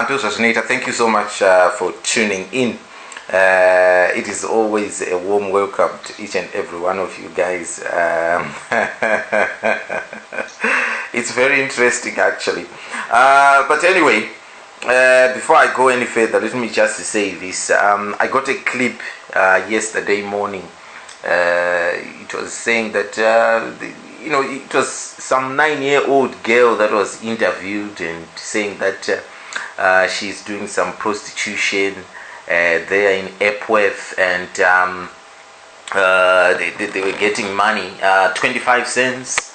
Thank you so much for tuning in. It is always a warm welcome to each and every one of you guys. It's very interesting, actually. But anyway, before I go any further, let me just say this. I got a clip yesterday morning. It was saying that it was some 9-year-old girl that was interviewed and saying that she's doing some prostitution there in Epworth, and they were getting money, 25 cents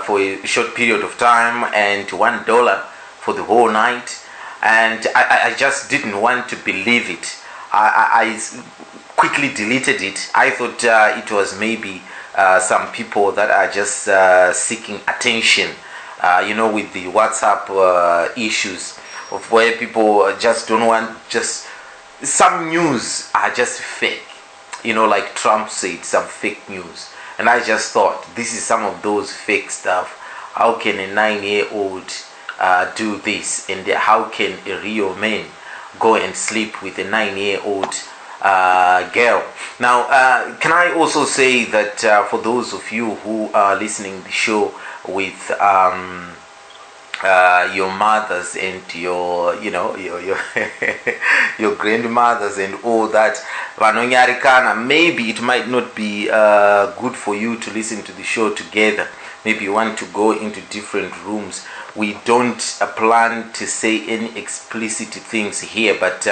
for a short period of time and $1 for the whole night. And I just didn't want to believe it. I quickly deleted it. I thought it was maybe some people that are just seeking attention, with the WhatsApp issues of where people just don't want, just some news are just fake, like Trump said, some fake news. And I just thought, this is some of those fake stuff. How can a 9-year-old do this? And how can a real man go and sleep with a 9-year-old girl? Now, can I also say that for those of you who are listening to the show with your mothers and your your grandmothers and all that, maybe it might not be good for you to listen to the show together. Maybe you want to go into different rooms. We don't plan to say any explicit things here, but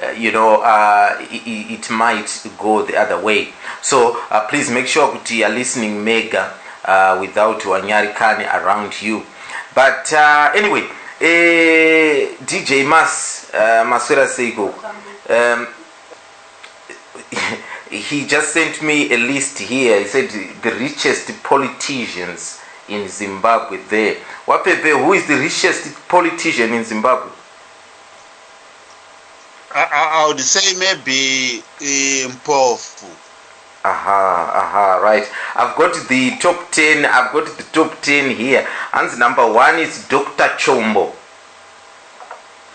it might go the other way. So please make sure that you are listening mega without Wanyarikani around you. But anyway, DJ Maswera Seiko, he just sent me a list here. He said the richest politicians in Zimbabwe there. Wapepe, who is the richest politician in Zimbabwe? I would say maybe Mpofu. Right. I've got the top 10. I've got the top 10 here. And number 1 is Dr. Chombo.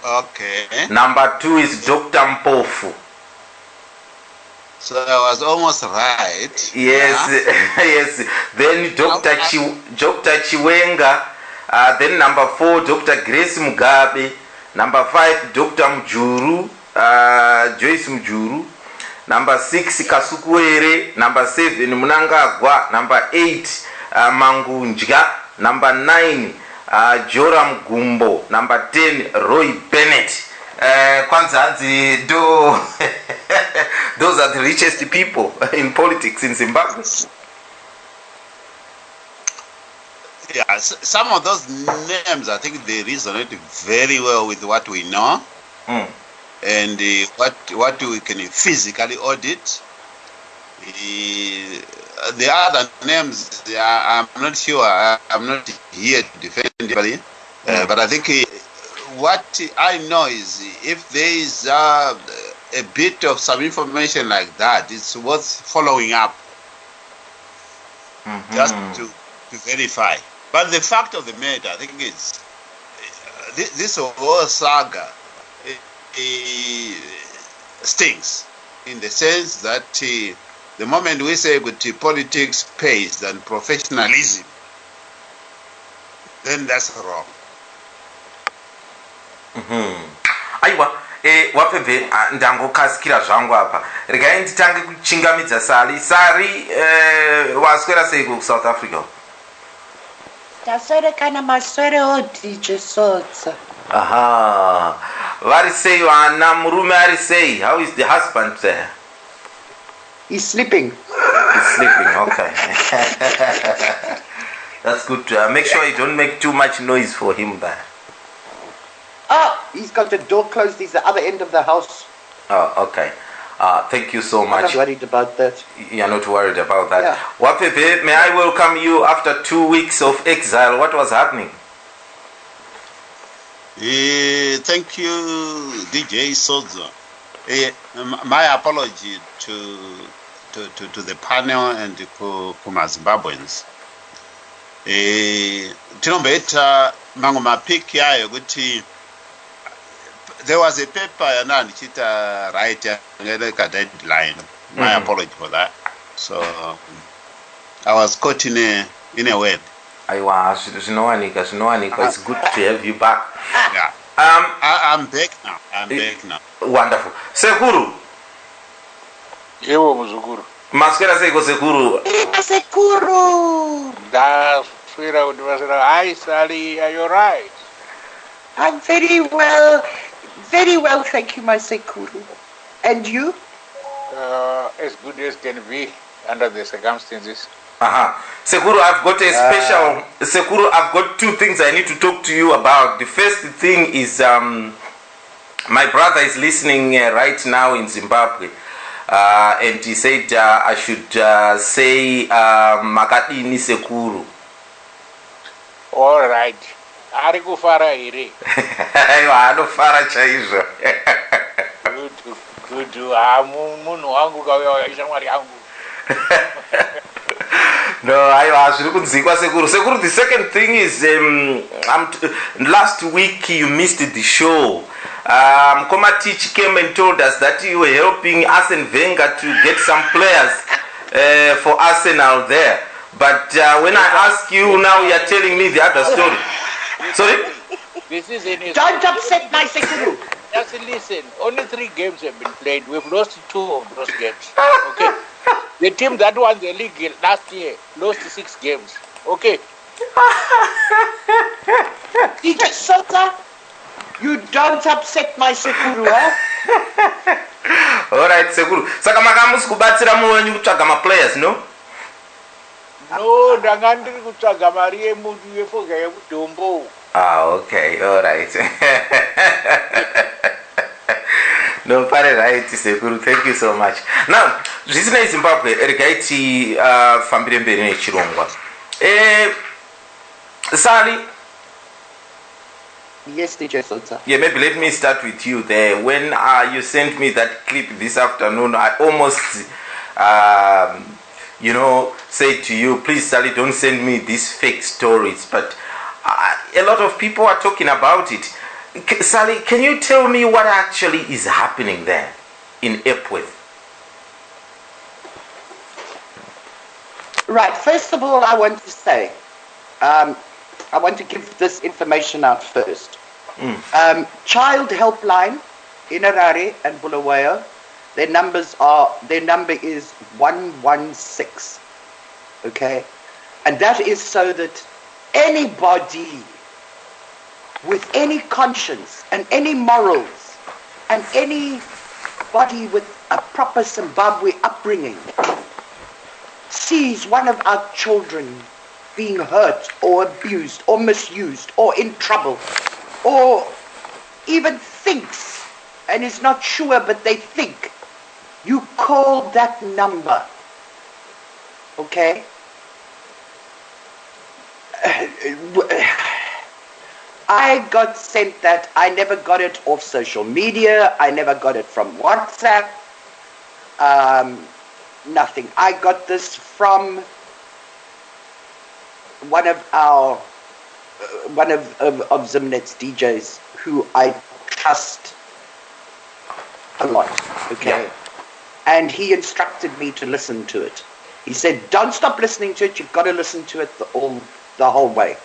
Okay. Number 2 is Dr. Mpofu. So I was almost right. Yes, yes. Then Dr. Chiwenga. Then number 4, Dr. Grace Mugabe. Number 5, Dr. Mjuru, Joyce Mjuru. Number 6, Kasukuere. Number 7, Munangagwa. Number 8, Mangunja. Number 9, Joram Gumbo. Number 10, Roy Bennett. Those are the richest people in politics in Zimbabwe. Yeah, some of those names, I think they resonate very well with what we know. And what we can physically audit. The other names, I'm not sure. I'm not here to defend anybody. But I think what I know is if there is a bit of some information like that, it's worth following up just to verify. But the fact of the matter, I think it's this whole saga stinks in the sense that the moment we say politics pays than professionalism, then that's wrong. Aiwa, wapepe ndangokasikira zvangu apa. Regai nditange kuchingamidza Sari. Sari, waswera sei ku South Africa? Taswere kana maswere o DJ Sodza. Vari sei vana, murume ari sei? How is the husband there? He's sleeping. He's sleeping, okay. That's good. Make sure you don't make too much noise for him there. Oh, he's got the door closed. He's the other end of the house. Oh, okay. Thank you so much. I'm not worried about that. You're not worried about that. Yeah. Wapepe, may I welcome you after 2 weeks of exile? What was happening? Thank you, DJ Sodza. My apology to the panel and to Zimbabweans. Tinombeta mangu mapiki ayo kuti there was a paper and Chita writer like a deadline. My apology for that. So I was caught in a web. Aiwa, zvinowanika. It's good to have you back. Yeah. I'm back now. Wonderful. Sekuru. Ewo muzukuru. Maswera seiko Sekuru. Sekuru! Ndaswera kuti maswera. Hi Sally, are you right? I'm very well, thank you, my Sekuru. And you? As good as can be under the circumstances. Sekuru, I've got a special. Sekuru, I've got two things I need to talk to you about. The first thing is my brother is listening right now in Zimbabwe, and he said I should say Makadini Sekuru. All right. Ari kufara here. Aiwa, anofara chaizvo. Good. Munhu wangu kauya ishamwari yangu. No, aiwa, zviri kunzikwa Sekuru. Sekuru, the second thing is last week you missed the show. Komatich came and told us that you were helping Arsene Wenger to get some players for Arsenal there. But when I ask you now, you are telling me the other story. Sorry? This is in Don't upset my Sekuru. Just listen. Only 3 games have been played. We've lost 2 of those games. Okay. The team that won the league last year lost 6 games. Okay. DJ Sodza, you don't upset my Sekuru, huh? Alright, Sekuru. Saka makamusi kubatsira muwenyu kutsvaga ma-players, no? No, ndanga ndiri kutsvaga mari yefoga yemutombo. Okay, alright. No, pare right, Sekuru. Thank you so much. Now, zvisina Zimbabwe, regaiti fambire mberi nechirongwa. Sally. Yes, DJ Sodza. Yeah, maybe let me start with you there. When you sent me that clip this afternoon, I almost, said to you, please, Sally, don't send me these fake stories. But a lot of people are talking about it. Sally, can you tell me what actually is happening there in Epworth? Right, first of all, I want to say, I want to give this information out first. Child Helpline in Harare and Bulawayo, their number is 116. Okay? And that is so that anybody with any conscience and any morals and anybody with a proper Zimbabwe upbringing sees one of our children being hurt or abused or misused or in trouble or even thinks and is not sure but they think, you call that number. Okay? I got sent that. I never got it off social media. I never got it from WhatsApp. Nothing. I got this from one of Zimnet's DJs who I trust a lot. Okay. Yeah. And he instructed me to listen to it. He said, don't stop listening to it. You've got to listen to it the whole way.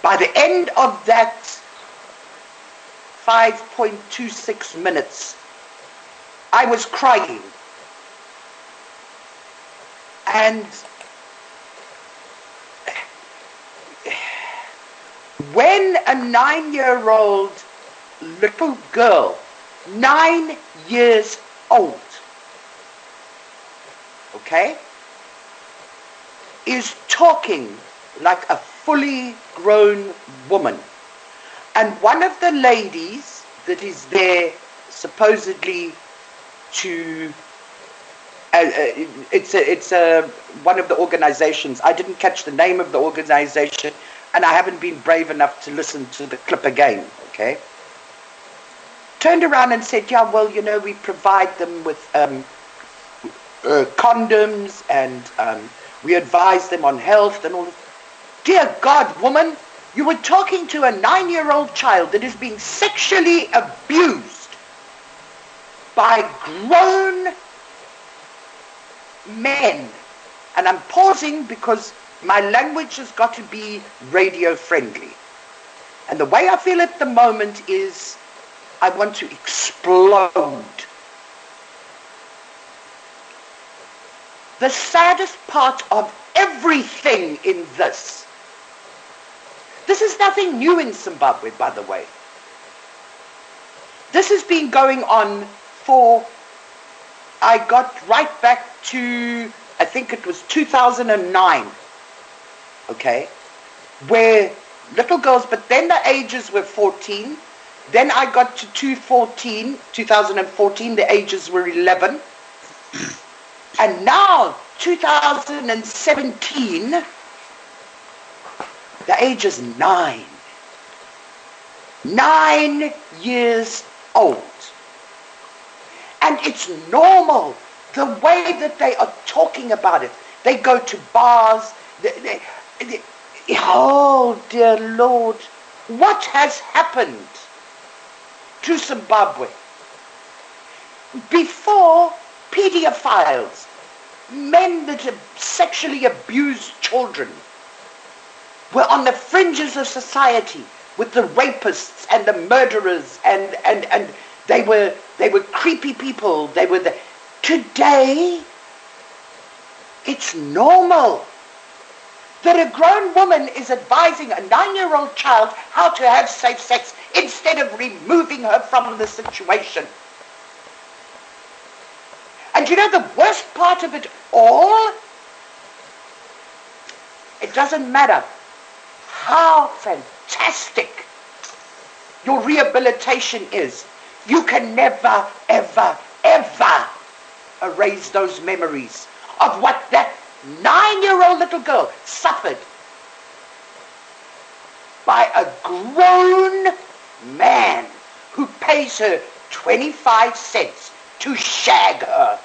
By the end of that 5.26 minutes, I was crying. And when a 9-year-old little girl, 9 years old, okay, is talking like a fully grown woman, and one of the ladies that is there supposedly to it's one of the organizations. I didn't catch the name of the organization, and I haven't been brave enough to listen to the clip again. Okay, turned around and said, yeah, well, we provide them with condoms, and we advise them on health and all. Dear God, woman, You were talking to a 9-year-old child that is being sexually abused by grown men. And I'm pausing because my language has got to be radio friendly. And the way I feel at the moment is I want to explode. The saddest part of everything in this is nothing new in Zimbabwe, by the way. This has been going on for, I got right back to, I think it was 2009, okay, where little girls, but then the ages were 14, then I got to 2014, the ages were 11, and now 2017, the age is 9. 9 years old. And it's normal, the way that they are talking about it. They go to bars. Oh, dear Lord. What has happened to Zimbabwe? Before, pedophiles, men that have sexually abused children, were on the fringes of society with the rapists and the murderers, and they were creepy people. They were the. Today, it's normal that a grown woman is advising a 9-year-old child how to have safe sex instead of removing her from the situation. And you know the worst part of it all? It doesn't matter how fantastic your rehabilitation is. You can never, ever, ever erase those memories of what that 9-year-old little girl suffered by a grown man who pays her 25 cents to shag her.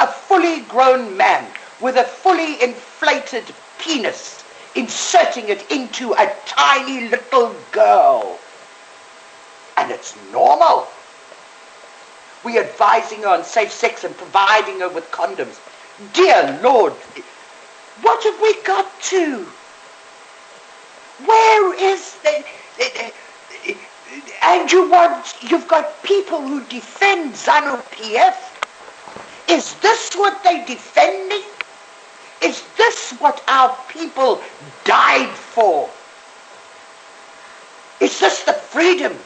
A fully grown man with a fully inflated penis, inserting it into a tiny little girl. And it's normal. We're advising her on safe sex and providing her with condoms. Dear Lord, what have we got to? Where is the... And you've got people who defend ZANU PF. Is this what they're defending? Is this what our people died for? Is this the freedom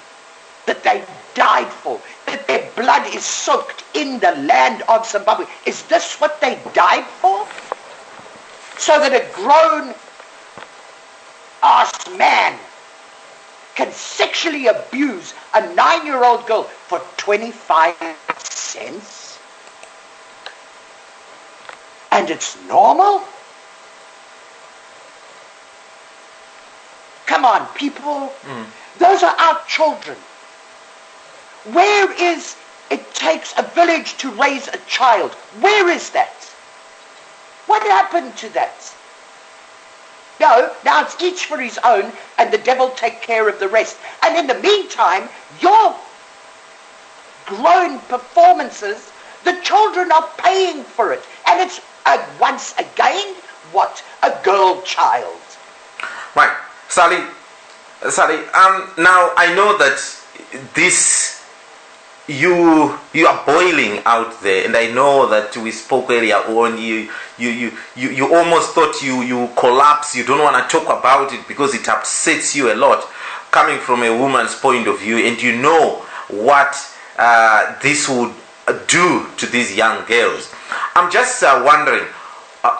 that they died for? That their blood is soaked in the land of Zimbabwe? Is this what they died for? So that a grown-ass man can sexually abuse a 9-year-old girl for 25 cents? And it's normal? Come on, people. Those are our children. Where is it takes a village to raise a child? Where is that? What happened to that? No, now it's each for his own, and the devil take care of the rest. And in the meantime, your grown performances, the children are paying for it. And it's, once again, what? A girl child. Right. Sally, now I know that this, you are boiling out there, and I know that we spoke earlier on, you almost thought you collapse, you don't want to talk about it because it upsets you a lot, coming from a woman's point of view, and you know what this would do to these young girls. I'm just wondering,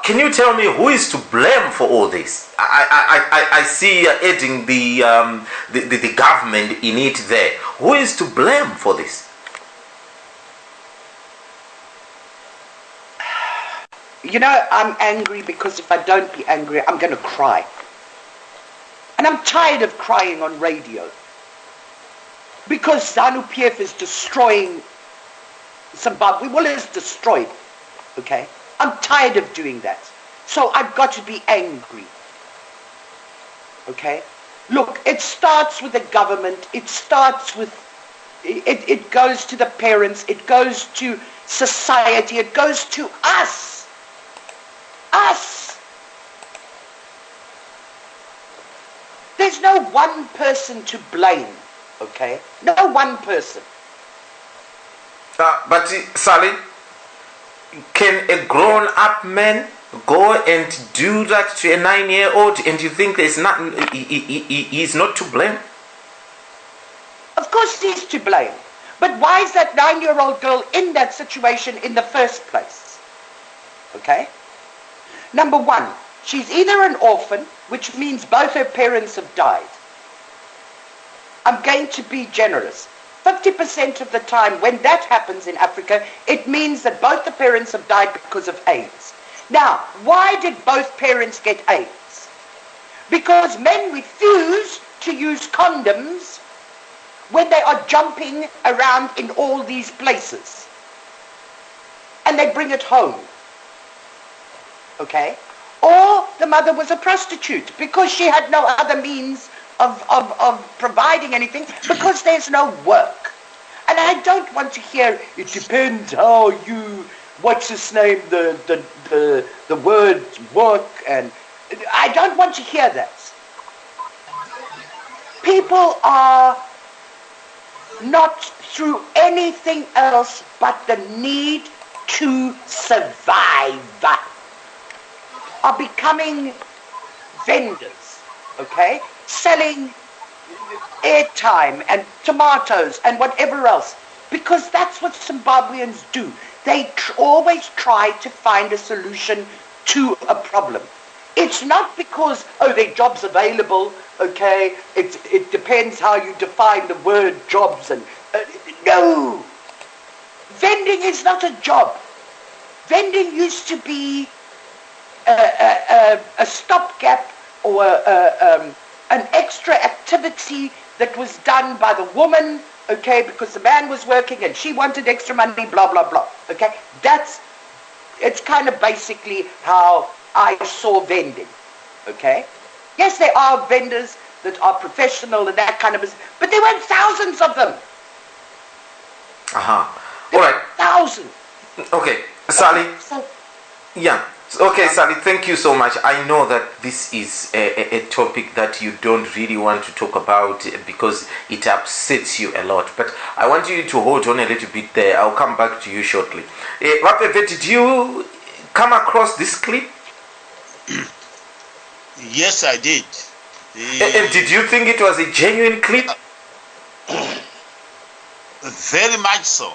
can you tell me who is to blame for all this? I see adding the government in it there. Who is to blame for this? You know, I'm angry because if I don't be angry, I'm going to cry. And I'm tired of crying on radio. Because ZANU PF is destroying Zimbabwe. Well, it's destroyed. Okay? I'm tired of doing that. So I've got to be angry. Okay? Look, it starts with the government. It starts with, it goes to the parents. It goes to society. It goes to us. Us. There's no one person to blame. Okay? No one person. But Sally, can a grown-up man go and do that to a 9-year-old, and you think there's nothing? He's not to blame? Of course he's to blame. But why is that 9-year-old girl in that situation in the first place? Okay? Number one, she's either an orphan, which means both her parents have died. I'm going to be generous. 50% of the time when that happens in Africa, it means that both the parents have died because of AIDS. Now, why did both parents get AIDS? Because men refuse to use condoms when they are jumping around in all these places. And they bring it home. Okay? Or the mother was a prostitute because she had no other means of providing anything, because there's no work. And I don't want to hear, it depends how you, what's his name, the word work, and I don't want to hear that. People are not through anything else but the need to survive, are becoming vendors, okay? Selling airtime and tomatoes and whatever else, because that's what Zimbabweans do. They always try to find a solution to a problem. It's not because, oh, there are jobs available, okay, it depends how you define the word jobs, and no! Vending is not a job. Vending used to be a stopgap or an extra activity that was done by the woman, okay, because the man was working and she wanted extra money, blah, blah, blah, okay? It's kind of basically how I saw vending, okay? Yes, there are vendors that are professional and that kind of business, but there weren't thousands of them. All right. Thousands. Okay, Sally. So, Yeah. Okay, Sally, thank you so much. I know that this is a topic that you don't really want to talk about because it upsets you a lot. But I want you to hold on a little bit there. I'll come back to you shortly. Rapeve, did you come across this clip? Yes, I did. And did you think it was a genuine clip? Very much so.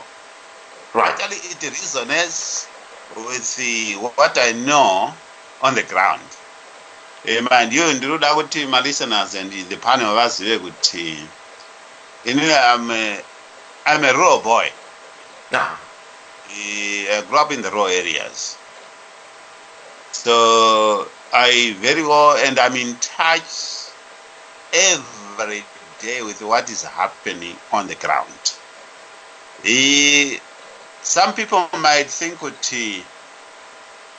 Right. Actually, it resonates with what I know on the ground. And you ndinoda kuti my listeners and the panel of us kuti I'm a rural boy. I grew up in the rural areas. So I very well, and I'm in touch every day with what is happening on the ground. Some people might think that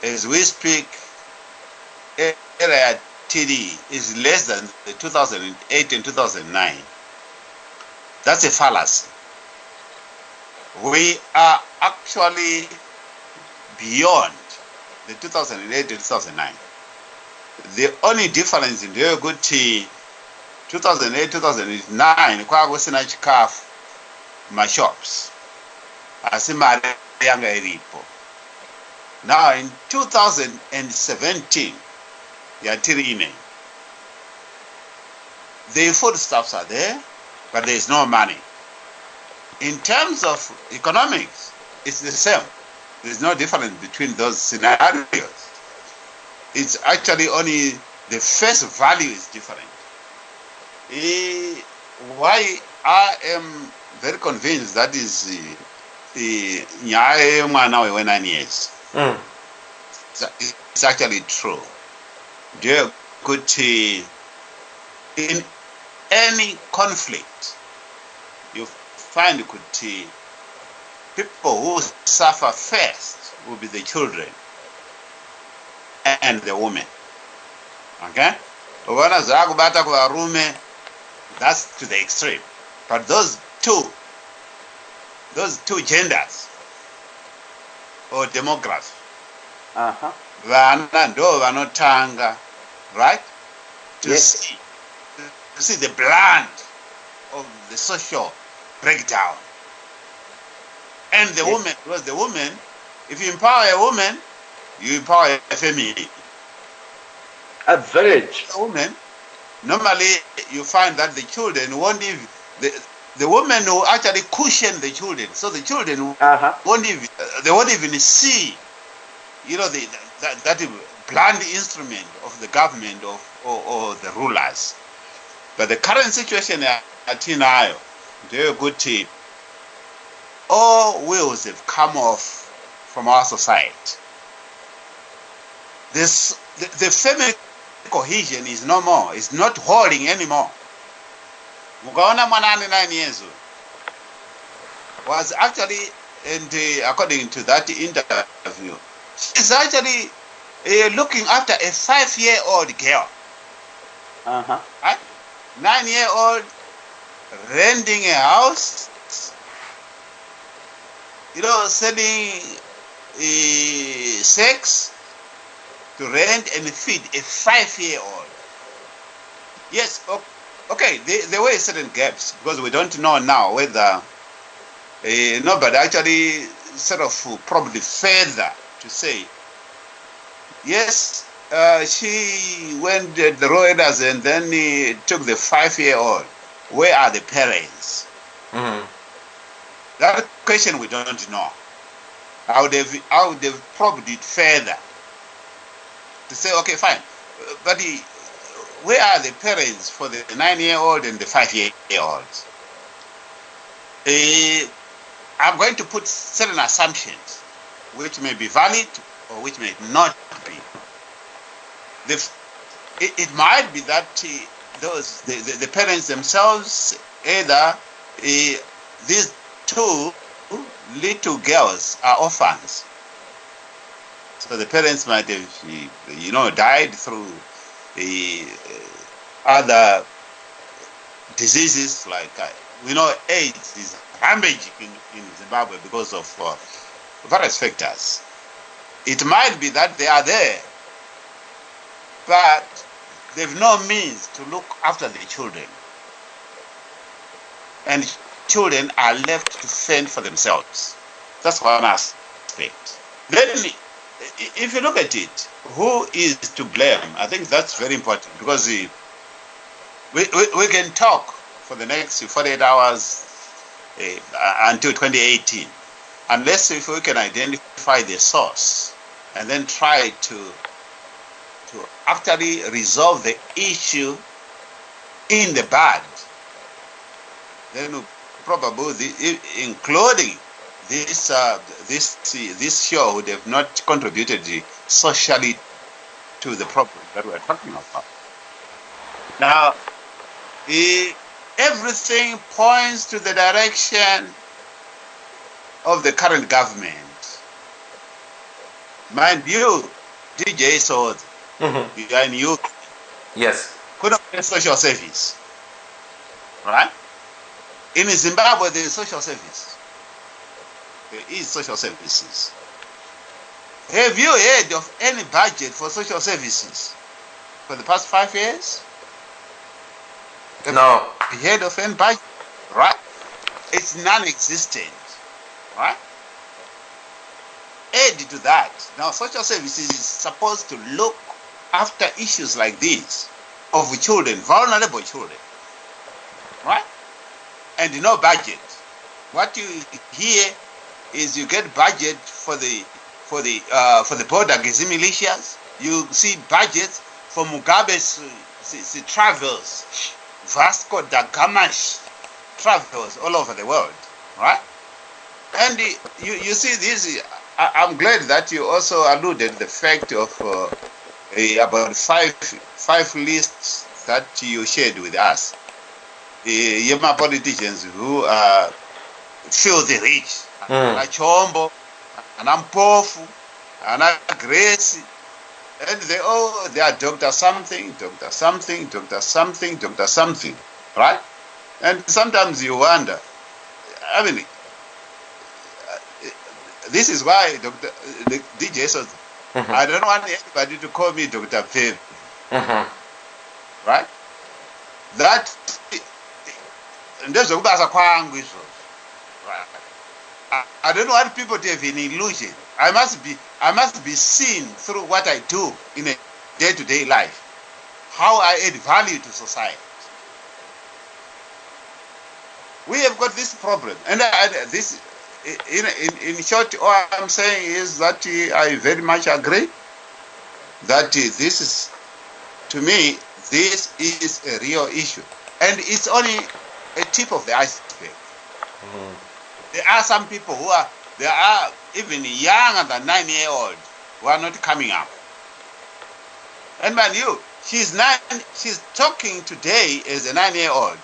as we speak, area TD is less than the 2008 and 2009. That's a fallacy. We are actually beyond the 2008 and 2009. The only difference in the good 2008, 2009, kwa kusina chikafu my shops. Asimari yanga iripo. Now in 2017, the foodstuffs are there, but there is no money. In terms of economics, it's the same. There's no difference between those scenarios. It's actually only the face value is different. Why I am very convinced that is nyaye mwana we 9 years. It's actually true. Dear good in any conflict, you find people who suffer first will be the children and the women. Okay? Ukaona zvakubata kuvarume, that's to the extreme. But those two genders or demography, vana ndo vanotanga, right? To see the blood of the social breakdown. And the woman, because the woman, if you empower a woman, you empower a family. A village. A woman, normally you find that the children won't even, the woman will actually cushion the children, so the children won't even see, that blunt instrument of the government or the rulers. But the current situation at Inayo, very good tip. All wheels have come off from our society. The family cohesion is no more. It's not holding anymore. Mugaona mwanani 9 years was actually, and according to that interview, she's actually looking after a 5-year-old girl. Right? 9-year-old renting a house, selling sex to rent and feed a 5-year-old. Yes, okay, there were certain gaps because we don't know now whether nobody actually sort of probably further to say, yes, she went to the Royals and then took the 5-year-old. Where are the parents? That question we don't know. I would have probed it further to say, okay, fine, but where are the parents for the 9-year-old and the 5-year-olds? I'm going to put certain assumptions which may be valid or which may not be. It might be that the parents themselves, either these two little girls are orphans. So the parents might have, died through other diseases like, AIDS is rampaging in Zimbabwe because of various factors. It might be that they are there, but they've no means to look after the children. And children are left to fend for themselves. That's one aspect. Then, if you look at it, who is to blame? I think that's very important because we can talk for the next 48 hours until 2018, unless if we can identify the source and then try to actually resolve the issue in the bud. Then probably, including this show, would have not contributed socially to the problem that we're talking about. Now, everything points to the direction of the current government. Mind you, DJ Sodza, you are in youth. Yes. Couldn't get social service. Right? In Zimbabwe, there is social service. There is social services. Have you heard of any budget for social services for the past 5 years? No. Have you heard of any budget? Right? It's non-existent. Right? Add to that. Now, social services is supposed to look after issues like these of children, vulnerable children. Right? And no budget. What you hear is you get budget for the border militias. You see budgets for Mugabe's travels, Vasco da Gama's travels all over the world, right? And you see this. I'm glad that you also alluded the fact of about five lists that you shared with us. Yema politicians who are filthy rich, ana Chombo, ana Mpofu, ana Grace, And they are doctor something, doctor something, doctor something, doctor something, right? And sometimes you wonder, I mean, this is why the DJ says, I don't want anybody to call me Dr. Pep, right? That, right? I don't want people to have an illusion. I must be seen through what I do in a day-to-day life, how I add value to society. We have got this problem, and this, in short, all I'm saying is that I very much agree that this is, to me, this is a real issue, and it's only a tip of the iceberg. There are some people there are even younger than 9-year-old who are not coming up. And man, she's talking today as a 9-year-old.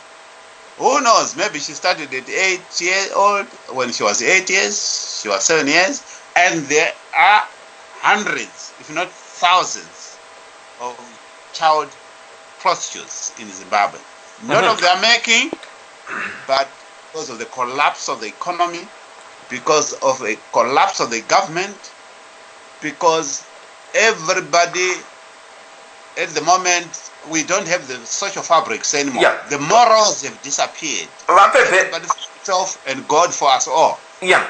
Who knows? Maybe she started at 8-year-old. When she was 8 years, she was 7 years, and there are hundreds, if not thousands, of child prostitutes in Zimbabwe. None of them are making, but because of the collapse of the economy, because of a collapse of the government, because everybody at the moment, we don't have the social fabrics anymore. Yeah. The morals have disappeared. Everybody for himself and God for us all. Yeah.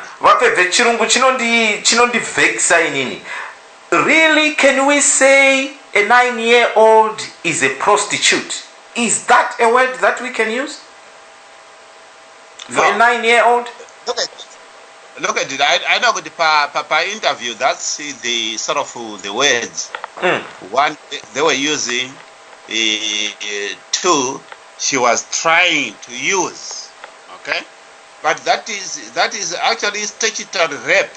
Really, can we say a 9-year-old is a prostitute? Is that a word that we can use? For a 9-year-old? Look at it. I know with the Papa interview, that's the sort of the words. One, they were using. Two, she was trying to use. Okay? But that is actually statutory rape.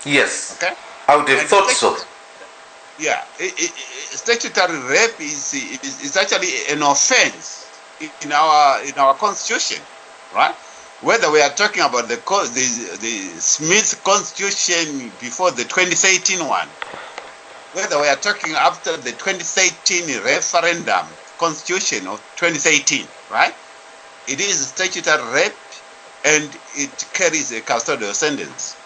Yes. Okay? I would have thought so. Yeah. Statutory rape is actually an offense in our constitution, right? Whether we are talking about the Smith Constitution before the 2013 one, whether we are talking after the 2013 referendum Constitution of 2013, right? It is statutory rape, and it carries a custodial sentence.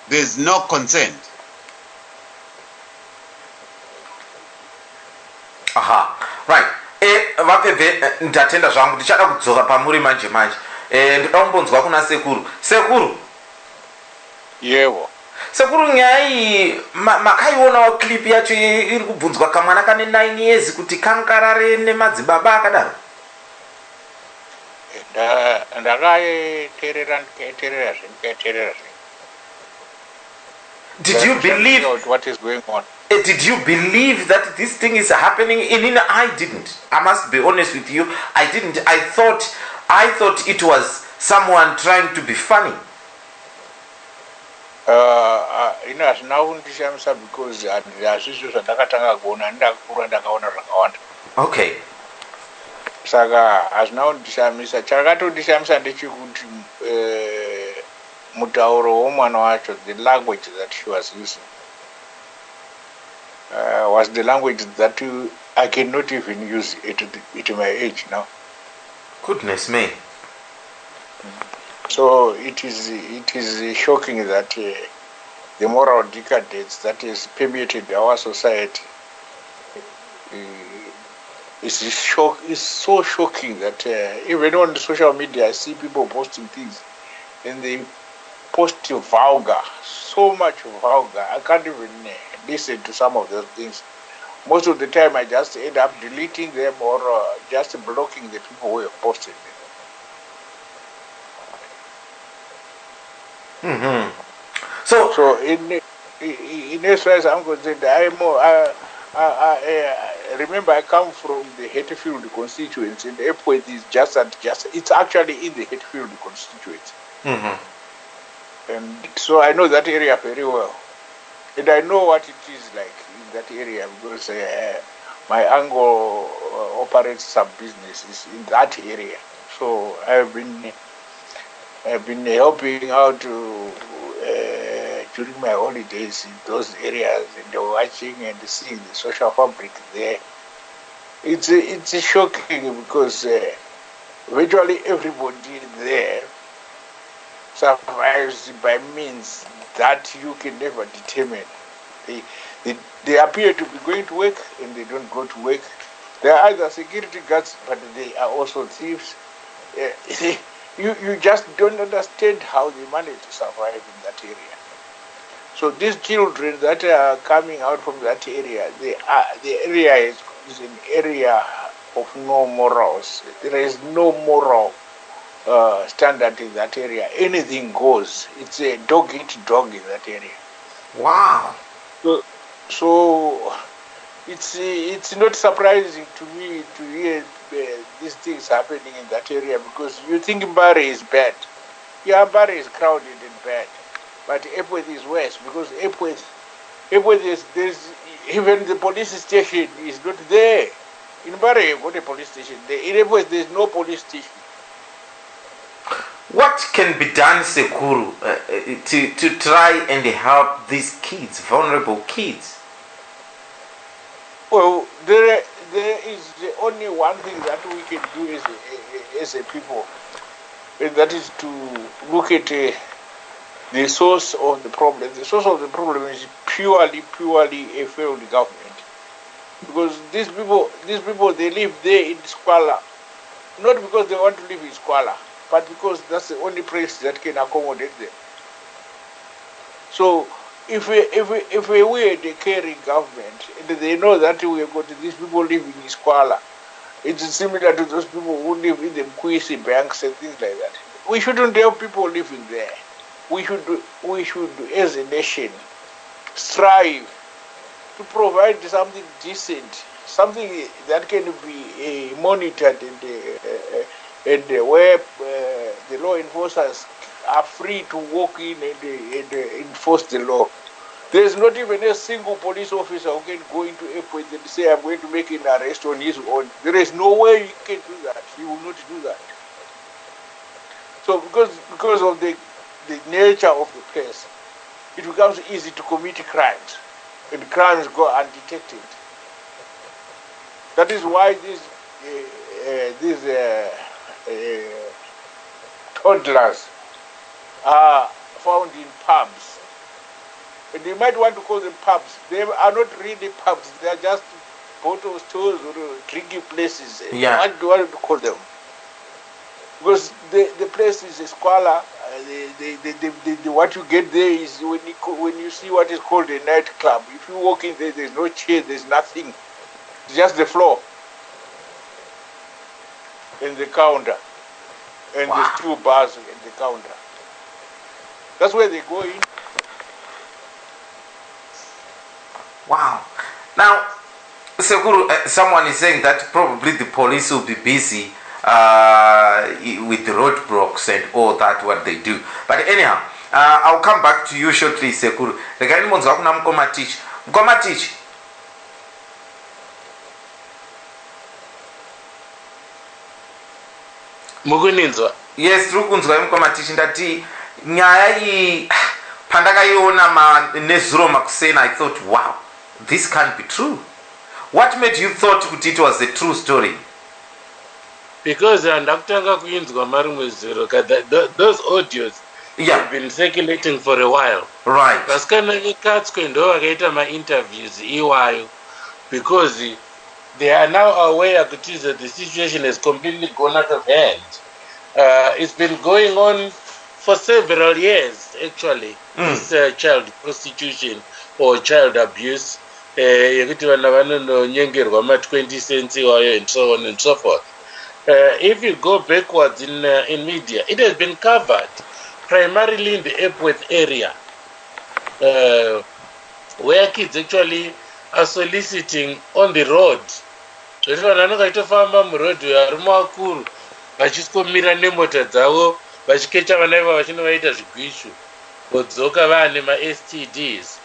There is no consent. Aha, right. Vapeve ndatenda zvangu ndichada kudzoka pamuri manje ndinoda kumbonzwa kuna sekuru. Yevo. Sekuru nyaya iyi makaionawo clip yacho iri kubvunzwa kamwana kane 9 years kuti kankarare nemadzibaba akadaro? Ndakaiterera zvindikaiterera. Did you believe what is going on? Did you believe that this thing is happening? I didn't. I must be honest with you. I didn't. I thought it was someone trying to be funny. Hazvina kundishamisa because hazvizvo zvandakatanga kuona, ndakakura ndakaona zvakawanda. Okay. Saka hazvina kundishamisa. Chakatondishamisa ndechekuti mutauro womwana wacho, the language that she was using was the language that I cannot even use at my age now. Goodness me. So it is shocking that the moral decadence that has permeated our society is so shocking that even on social media I see people posting things and they post vulgar, so much vulgar. I can't even listen to some of those things. Most of the time I just end up deleting them or just blocking the people who have posted them. So in as far as I'm concerned, I remember I come from the Hatfield constituency, and the airport is it's actually in the Hatfield constituency. And so I know that area very well, and I know what it is like in that area because my uncle operates some businesses in that area. So I've been helping out to during my holidays in those areas and watching and seeing the social fabric there. It's shocking because virtually everybody there survives by means that you can never determine. They appear to be going to work and they don't go to work. They are either security guards, but they are also thieves. You just don't understand how they manage to survive in that area. So these children that are coming out from that area, the area is an area of no morals. There is no moral standard in that area. Anything goes. It's a dog eat dog in that area. Wow. So it's not surprising to me to hear these things happening in that area, because you think Mbare is bad. Yeah, Mbare is crowded and bad. But Epworth is worse, because Epworth is, there's even the police station is not there. In Mbare, you've got a police station there. In Epworth, there's no police station. What can be done, Sekuru, to try and help these kids, vulnerable kids? Well, there is only one thing that we can do as a people, and that is to look at the source of the problem. The source of the problem is purely a failed government, because these people they live there in squalor, not because they want to live in squalor, but because that's the only place that can accommodate them. So if we were the caring government and they know that we have got these people living in squalor, it's similar to those people who live in the Mkwisi banks and things like that. We shouldn't have people living there. We should, as a nation, strive to provide something decent, something that can be monitored and where the law enforcers are free to walk in and enforce the law. There is not even a single police officer who can go into a point and say, I'm going to make an arrest on his own. There is no way you can do that. You will not do that. So because of the nature of the place, it becomes easy to commit crimes, and crimes go undetected. That is why these toddlers are found in pubs. And you might want to call them pubs. They are not really pubs. They are just bottle stores or drinking places. Yeah. What do you want to call them? Because the place is a squalor. What you get there is when you see what is called a nightclub. If you walk in there, there's no chair, there's nothing. It's just the floor and the counter. And Wow. there's 2 bars at the counter. That's where they go in. Wow. Now, Sekuru, someone is saying that probably the police will be busy with the roadblocks and all that, what they do. But anyhow, I'll come back to you shortly, Sekuru. Regarding Monzakuna Mkomatich. Mkomatich. Muguninzwa. Yes, tiri kunzwa Mkomatich ndati nyaya iyi pandakaiona nezuro makusena, I thought, wow, this can't be true. What made you thought kuti it was a true story? Because ndakutanga kuinzwa marimwe zero, those audios have been circulating for a while. Right. Vasikana vekatswe ndo vakaita ma-interviews iwayo, because they are now aware that the situation has completely gone out of hand. It's been going on for several years, actually, this child prostitution or child abuse. Yekuti vana vanononyengerwa ma-20 cents iwayo and so on and so forth. If you go backwards in media, it has been covered primarily in the Epworth area, where kids actually are soliciting on the road. Vanhu vanongaitofamba murodhi vari muakuru vachiskomira nemota dzavo vachikecha vana iva vachinovaita zvigwishu vodzoka vaane ma-STDs.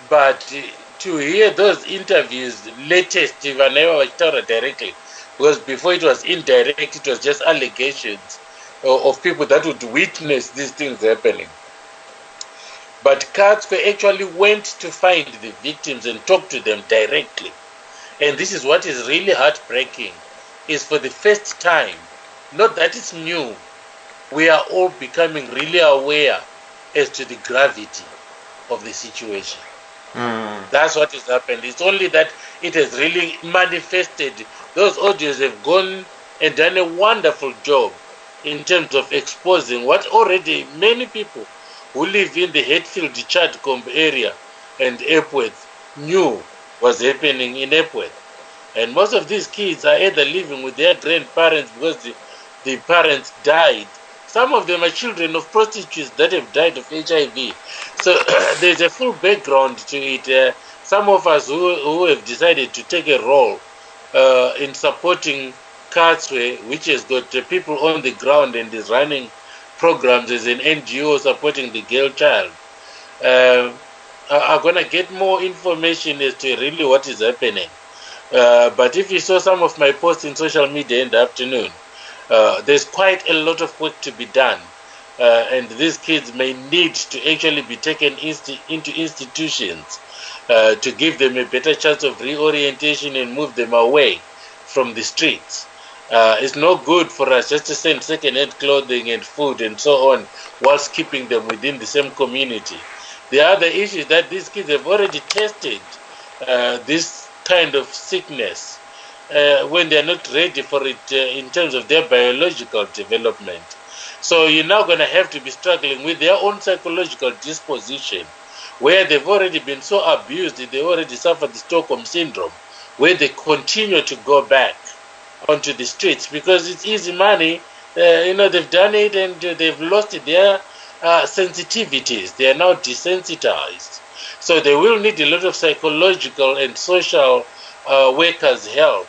But to hear those interviews latest, vana iva vachitaura directly, because before it was indirect, it was just allegations of people that would witness these things happening. But Katzke actually went to find the victims and talk to them directly. And this is what is really heartbreaking, is for the first time, not that it's new, we are all becoming really aware as to the gravity of the situation. That's what has happened. It's only that it has really manifested. Those audios have gone and done a wonderful job in terms of exposing what already many people who live in the Hatfield Chadcombe area and Epworth knew was happening in Epworth. And most of these kids are either living with their grandparents because the parents died. Some of them are children of prostitutes that have died of HIV. So there's a full background to it. Some of us who have decided to take a role in supporting Katzwe, which has got people on the ground and is running programs as an NGO supporting the girl child, are going to get more information as to really what is happening. But if you saw some of my posts in social media in the afternoon, there's quite a lot of work to be done. And these kids may need to actually be taken into institutions to give them a better chance of reorientation and move them away from the streets. It's no good for us just to send second-hand clothing and food and so on whilst keeping them within the same community. The other issue is that these kids have already tested this kind of sickness when they're not ready for it in terms of their biological development. So you're now going to have to be struggling with their own psychological disposition, where they've already been so abused that they already suffered the Stockholm syndrome, where they continue to go back onto the streets because it's easy money. They've done it and they've lost their sensitivities. They are now desensitized. So they will need a lot of psychological and social workers' help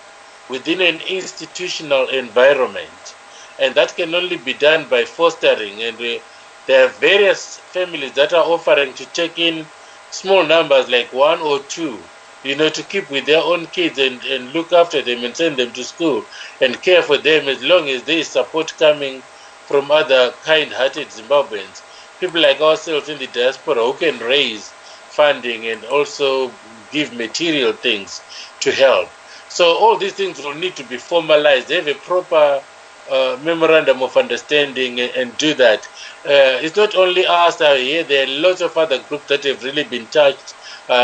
within an institutional environment. And that can only be done by fostering. And there are various families that are offering to take in small numbers, like 1 or 2, to keep with their own kids and look after them and send them to school and care for them, as long as there is support coming from other kind-hearted Zimbabweans, people like ourselves in the diaspora who can raise funding and also give material things to help. So all these things will need to be formalized. They have a proper memorandum of understanding and do that. It's not only us out here, there are lots of other groups that have really been touched.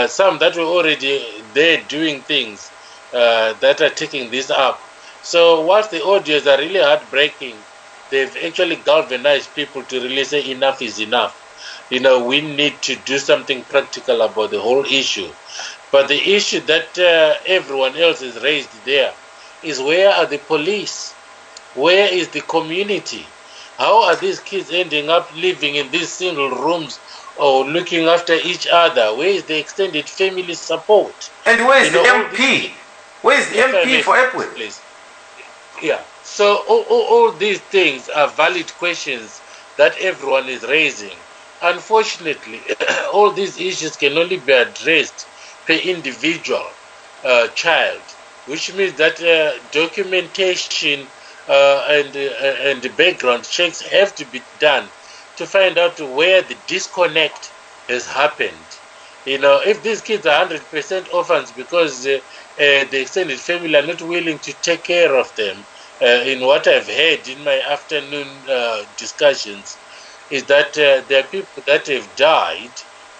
Some that were already there doing things that are taking this up. So whilst the audios are really heartbreaking, they've actually galvanized people to really say enough is enough. We need to do something practical about the whole issue. But the issue that everyone else has raised there is, where are the police? Where is the community? How are these kids ending up living in these single rooms or looking after each other? Where is the extended family support? And where is the MP? Where is the MP for Epworth? Please. Yeah. So all these things are valid questions that everyone is raising. Unfortunately, all these issues can only be addressed per individual child, which means that documentation and the background checks have to be done to find out where the disconnect has happened. If these kids are 100% orphans because the extended family are not willing to take care of them, in what I've heard in my afternoon discussions, is that there are people that have died,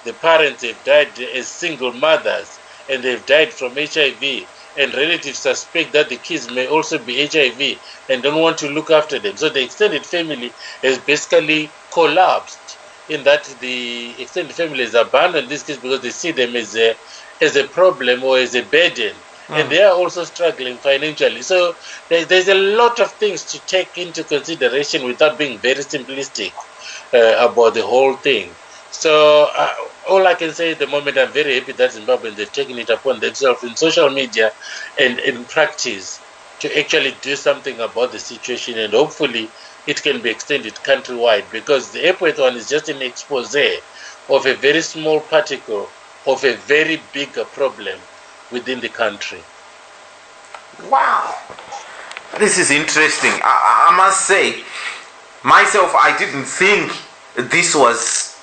the parents have died as single mothers, and they've died from HIV, and relatives suspect that the kids may also be HIV and don't want to look after them. So the extended family has basically collapsed, in that the extended family has abandoned these kids because they see them as a problem or as a burden. And they are also struggling financially. So there's a lot of things to take into consideration without being very simplistic about the whole thing. So all I can say at the moment, I'm very happy that Zimbabweans have taken it upon themselves in social media and in practice to actually do something about the situation, and hopefully it can be extended countrywide, because the Epworth one is just an expose of a very small particle of a very bigger problem within the country. Wow, this is interesting. I must say, myself, I didn't think this was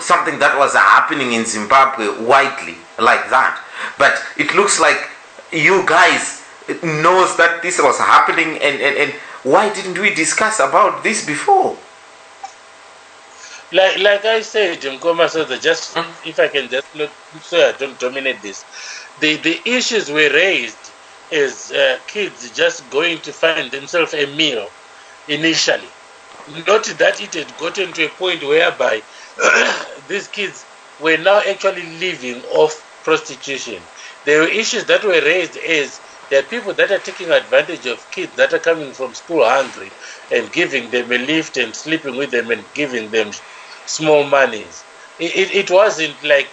something that was happening in Zimbabwe widely like that. But it looks like you guys knows that this was happening, and why didn't we discuss about this before? Like I said, Mkoma Sodza, just if I can just look so I don't dominate this. The issues were raised as kids just going to find themselves a meal initially. Not that it had gotten to a point whereby these kids were now actually living off prostitution. There were issues that were raised as there are people that are taking advantage of kids that are coming from school hungry and giving them a lift and sleeping with them and giving them small monies. It wasn't like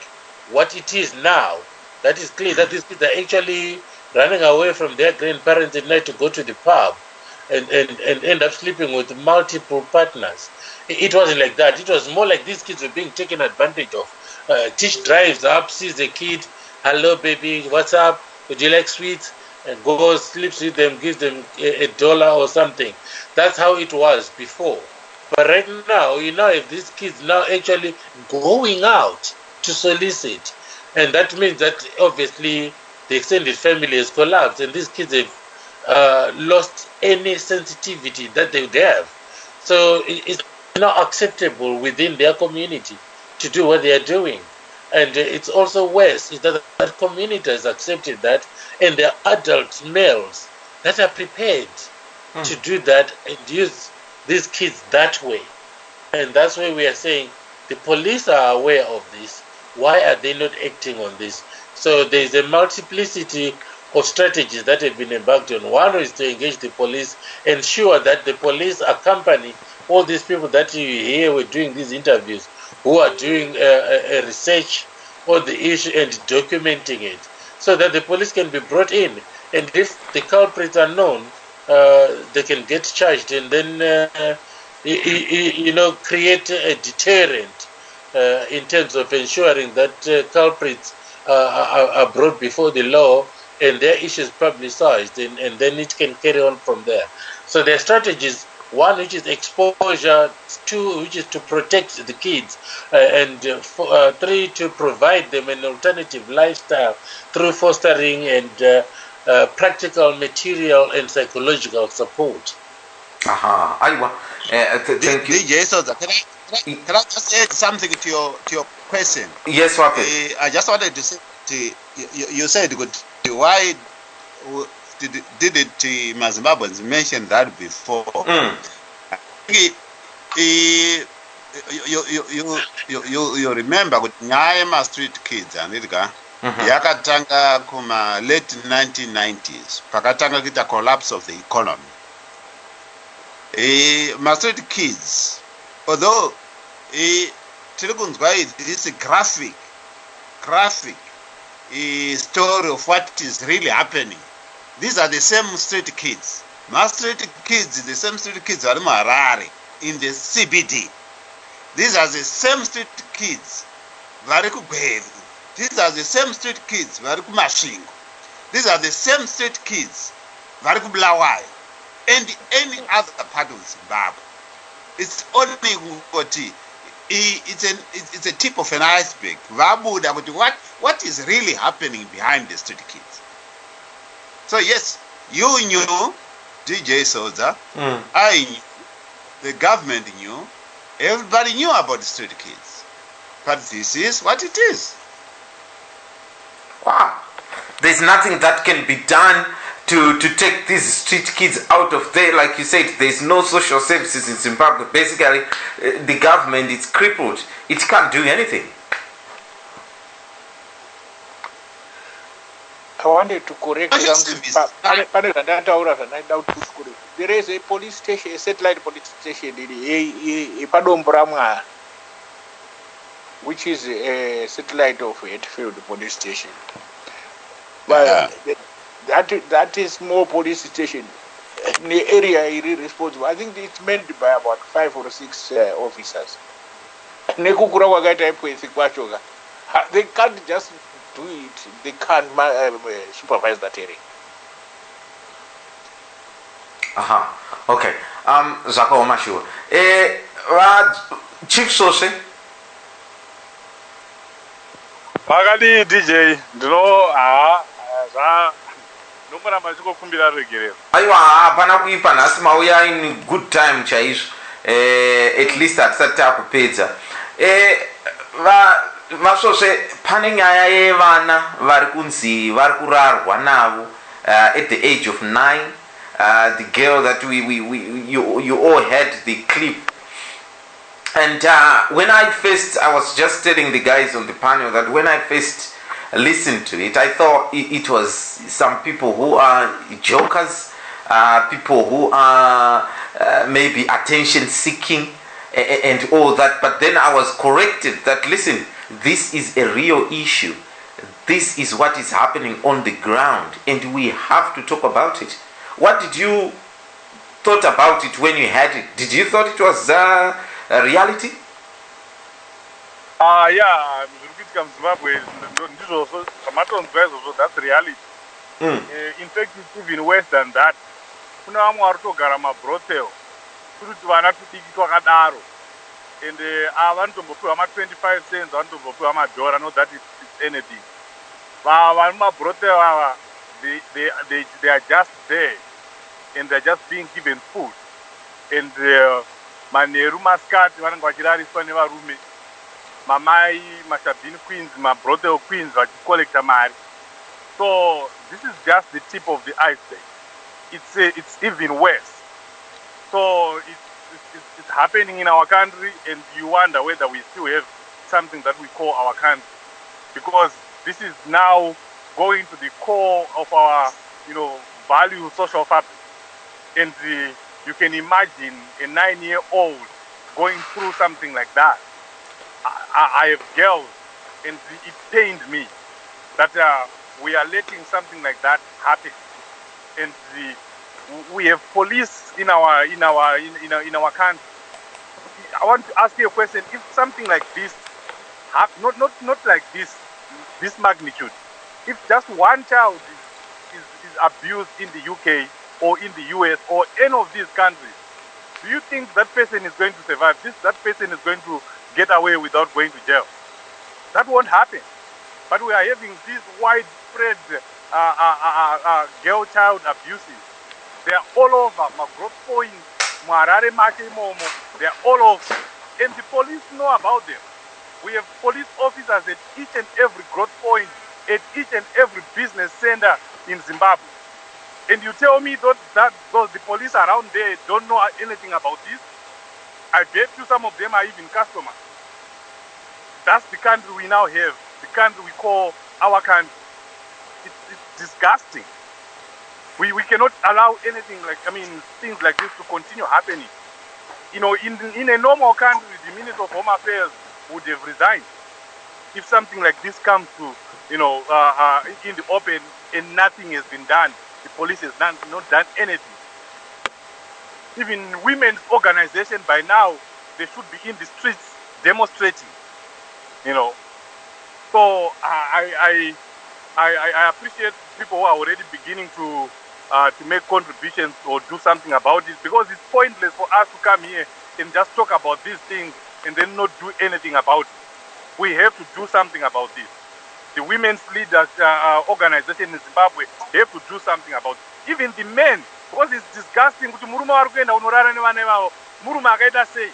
what it is now. That is clear that these kids are actually running away from their grandparents at night to go to the pub and end up sleeping with multiple partners. It wasn't like that. It was more like these kids were being taken advantage of. Teach drives up, sees the kid, hello baby, what's up? Would you like sweets? And goes, sleeps with them, gives them $1 or something. That's how it was before. But right now, if these kids now actually going out to solicit, and that means that obviously the extended family has collapsed, and these kids have lost any sensitivity that they would have. So it's not acceptable within their community to do what they are doing. And it's also worse is that community has accepted that, and there are adult males that are prepared to do that and use these kids that way. And that's why we are saying the police are aware of this. Why are they not acting on this? So there's a multiplicity of strategies that have been embarked on. One is to engage the police, ensure that the police accompany all these people that you hear were doing these interviews, who are doing a research on the issue and documenting it, so that the police can be brought in. And if the culprits are known, they can get charged, and then create a deterrent in terms of ensuring that culprits are brought before the law and their issues publicized, and then it can carry on from there. So there are strategies. One, which is exposure. Two, which is to protect the kids. And three, to provide them an alternative lifestyle through fostering and practical, material, and psychological support. Aiwa. Thank you. DJ Sodza, can I just add something to your question? Yes, Wape. I just wanted to say, you said good. Why didn't Zimbabweans mention that before? You remember kuti nyaya yema-street kids andidika yakatanga kuma late 1990s pakatanga kuita collapse of the economy. Ma-street kids, although tiri kunzwa this graphic story of what is really happening. These are the same street kids. Ma-street kids, the same street kids are Harare in the CBD. These are the same street kids vari kuGweru. These are the same street kids vari kuMasvingo. These are the same street kids vari kuBulawayo and any other part of Zimbabwe. It's only it's a tip of an iceberg. Vabuda kuti what is really happening behind the street kids. So yes, you knew, DJ Sodza, I knew, the government knew, everybody knew about the street kids. But this is what it is. Wow. There's nothing that can be done to take these street kids out of there. Like you said, there's no social services in Zimbabwe. Basically, the government is crippled. It can't do anything. I wanted to correct something. There is a police station, a satellite police station in Padombrama, which is a satellite of Hatfield police station. But that is more police station. In the area is responsible. I think it's manned by about 5 or 6 officers. They can't just do it. They can't supervise that area. Okay. Zakaomashiwa. Chief Sose, Makadi DJ, nongoramba ndichikukumbira regerero. Aiwa, hapana kuipa nhasi mauya in good time chaizvo. At least hatisati takupedza. Vasvosve pane nyaya yevana vari kunzi vari kurarwa navo at the age of 9. The girl that you all had the clip. And when I was just telling the guys on the panel that when I first listened to it, I thought it was some people who are jokers, people who are maybe attention seeking and all that. But then I was corrected that, listen, this is a real issue. This is what is happening on the ground and we have to talk about it. What did you thought about it when you had it? Did you thought it was a reality? Yeah, Zimbabwe, that's reality. In fact, it's even worse than that. Kuna vamwe vari kutogara mabrothel kuti vana tudiki twakadaro and vanotombopiwa ma25 cents vanotombopiwa madhora, not that it's anything. Vari mabrothel ava, they are just there and they're just being given food and maneru maskati vanenge vachirariswa nevarume, mamai mashabhini queens, mabrothel queens vachicollecta mari. So this is just the tip of the iceberg. It's even worse. So it's happening in our country and you wonder whether we still have something that we call our country, because this is now going to the core of our value social fabric. And you can imagine a 9-year-old going through something like that. I have girls, and it pained me that we are letting something like that happen. And we have police in our country. I want to ask you a question: if something like this, not like this magnitude, if just one child is abused in the UK or in the US or any of these countries, do you think that person is going to survive? That person is going to get away without going to jail? That won't happen. But we are having these widespread girl-child abuses. They are all over. Growth Point, Harare Market Momo, they are all over. And the police know about them. We have police officers at each and every growth point, at each and every business center in Zimbabwe. And you tell me that the police around there don't know anything about this? I bet you some of them are even customers. That's the country we now have, the country we call our country. It's disgusting. We cannot allow things like this to continue happening. In a normal country, the Minister of Home Affairs would have resigned. If something like this comes to, in the open and nothing has been done, the police has not done anything. Even women's organization by now, they should be in the streets demonstrating. So I appreciate people who are already beginning to make contributions or do something about it, because it's pointless for us to come here and just talk about these things and then not do anything about it. We have to do something about this. The women's leaders organization in Zimbabwe have to do something about it. Even the men, because it's disgusting. Kuti murume vari kuenda unorara nevana vavo, murume akaita sei?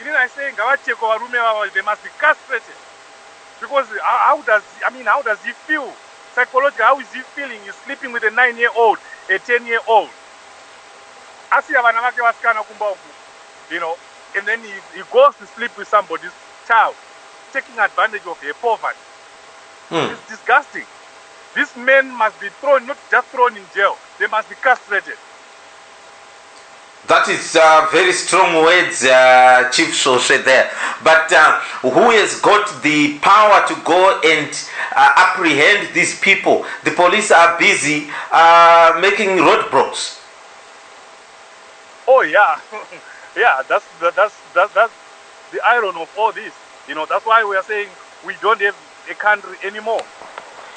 Inini I say ngavachekwa varume vavo, they must be castrated. Because how does he feel? Psychologically, how is he feeling? He's sleeping with a 9-year-old, a 10-year-old. Asiya vana vake vasikana kumba uku, and then he goes to sleep with somebody's child, taking advantage of her poverty. It's disgusting. These men must be not just thrown in jail, they must be castrated. That is very strong words, Chief Soshe there. But who has got the power to go and apprehend these people? The police are busy making roadblocks. Oh yeah, yeah. That's the irony of all this. That's why we are saying we don't have a country anymore,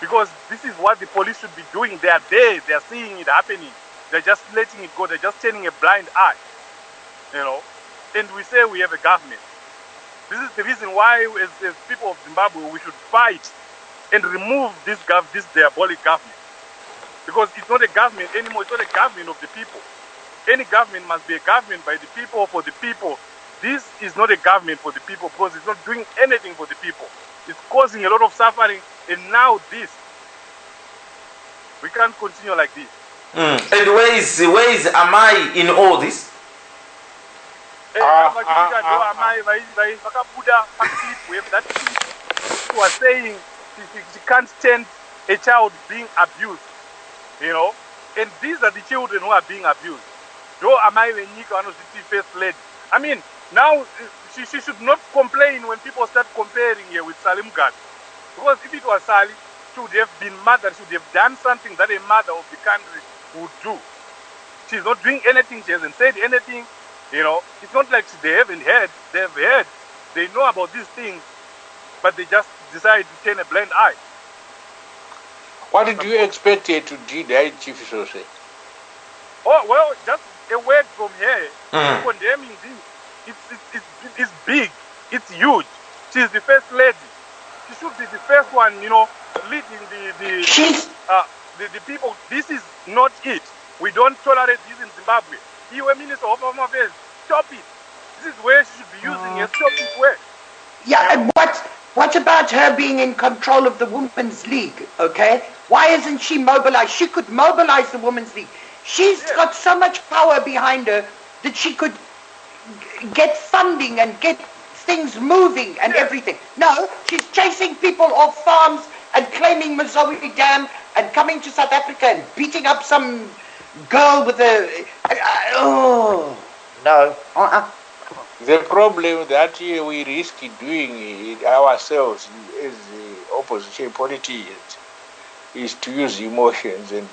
because this is what the police should be doing. They are there. They are seeing it happening. They're just letting it go. They're just turning a blind eye, And we say we have a government. This is the reason why, as people of Zimbabwe, we should fight and remove this diabolic government. Because it's not a government anymore, it's not a government of the people. Any government must be a government by the people, for the people. This is not a government for the people because it's not doing anything for the people. It's causing a lot of suffering, and now this. We can't continue like this. And where is Amai in all this? That clip was saying she can't stand a child being abused, you know, and these are the children who are being abused. Though Amai Wenyika was the first lady. I mean, now she should not complain when people start comparing her with Salim Gad, because if it was Sally, she would have been mother, she would have done something that a mother of the country would do. She's not doing anything, she hasn't said anything, you know. It's not like they haven't heard, they've heard, they know about these things, but they just decide to turn a blind eye. What did you expect her to do, the Chief Sose? Oh, well, just a word from her condemning this. It's big, it's huge. She's the first lady. She should be the first one, you know, leading the people. This is not it. We don't tolerate this in Zimbabwe. You were Minister of Home Affairs. Stop it. This is where she should be using a stop it word. Yeah, and what about her being in control of the Women's League, okay? Why isn't she mobilized? She could mobilize the Women's League. She's got so much power behind her that she could get funding and get things moving and everything. No, she's chasing people off farms and claiming Mazoe Dam and coming to South Africa and beating up some girl with a... no. The problem that we risk doing it ourselves as opposition politicians is to use emotions and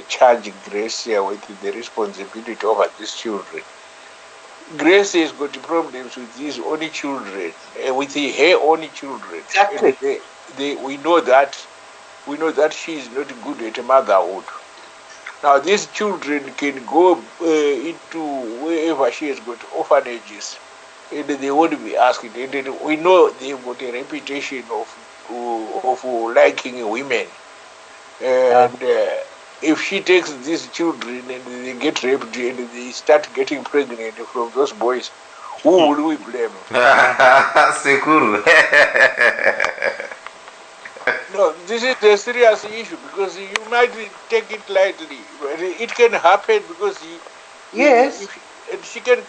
charge Grace with the responsibility over these children. Grace has got problems with his own children, with her own children. Exactly. We know that she is not good at motherhood. Now these children can go into wherever she has got orphanages, and they won't be asked. And we know they've got a reputation of liking women. And if she takes these children and they get raped and they start getting pregnant from those boys, who will we blame? Sekuru. No, this is a serious issue because you might take it lightly. It can happen because she can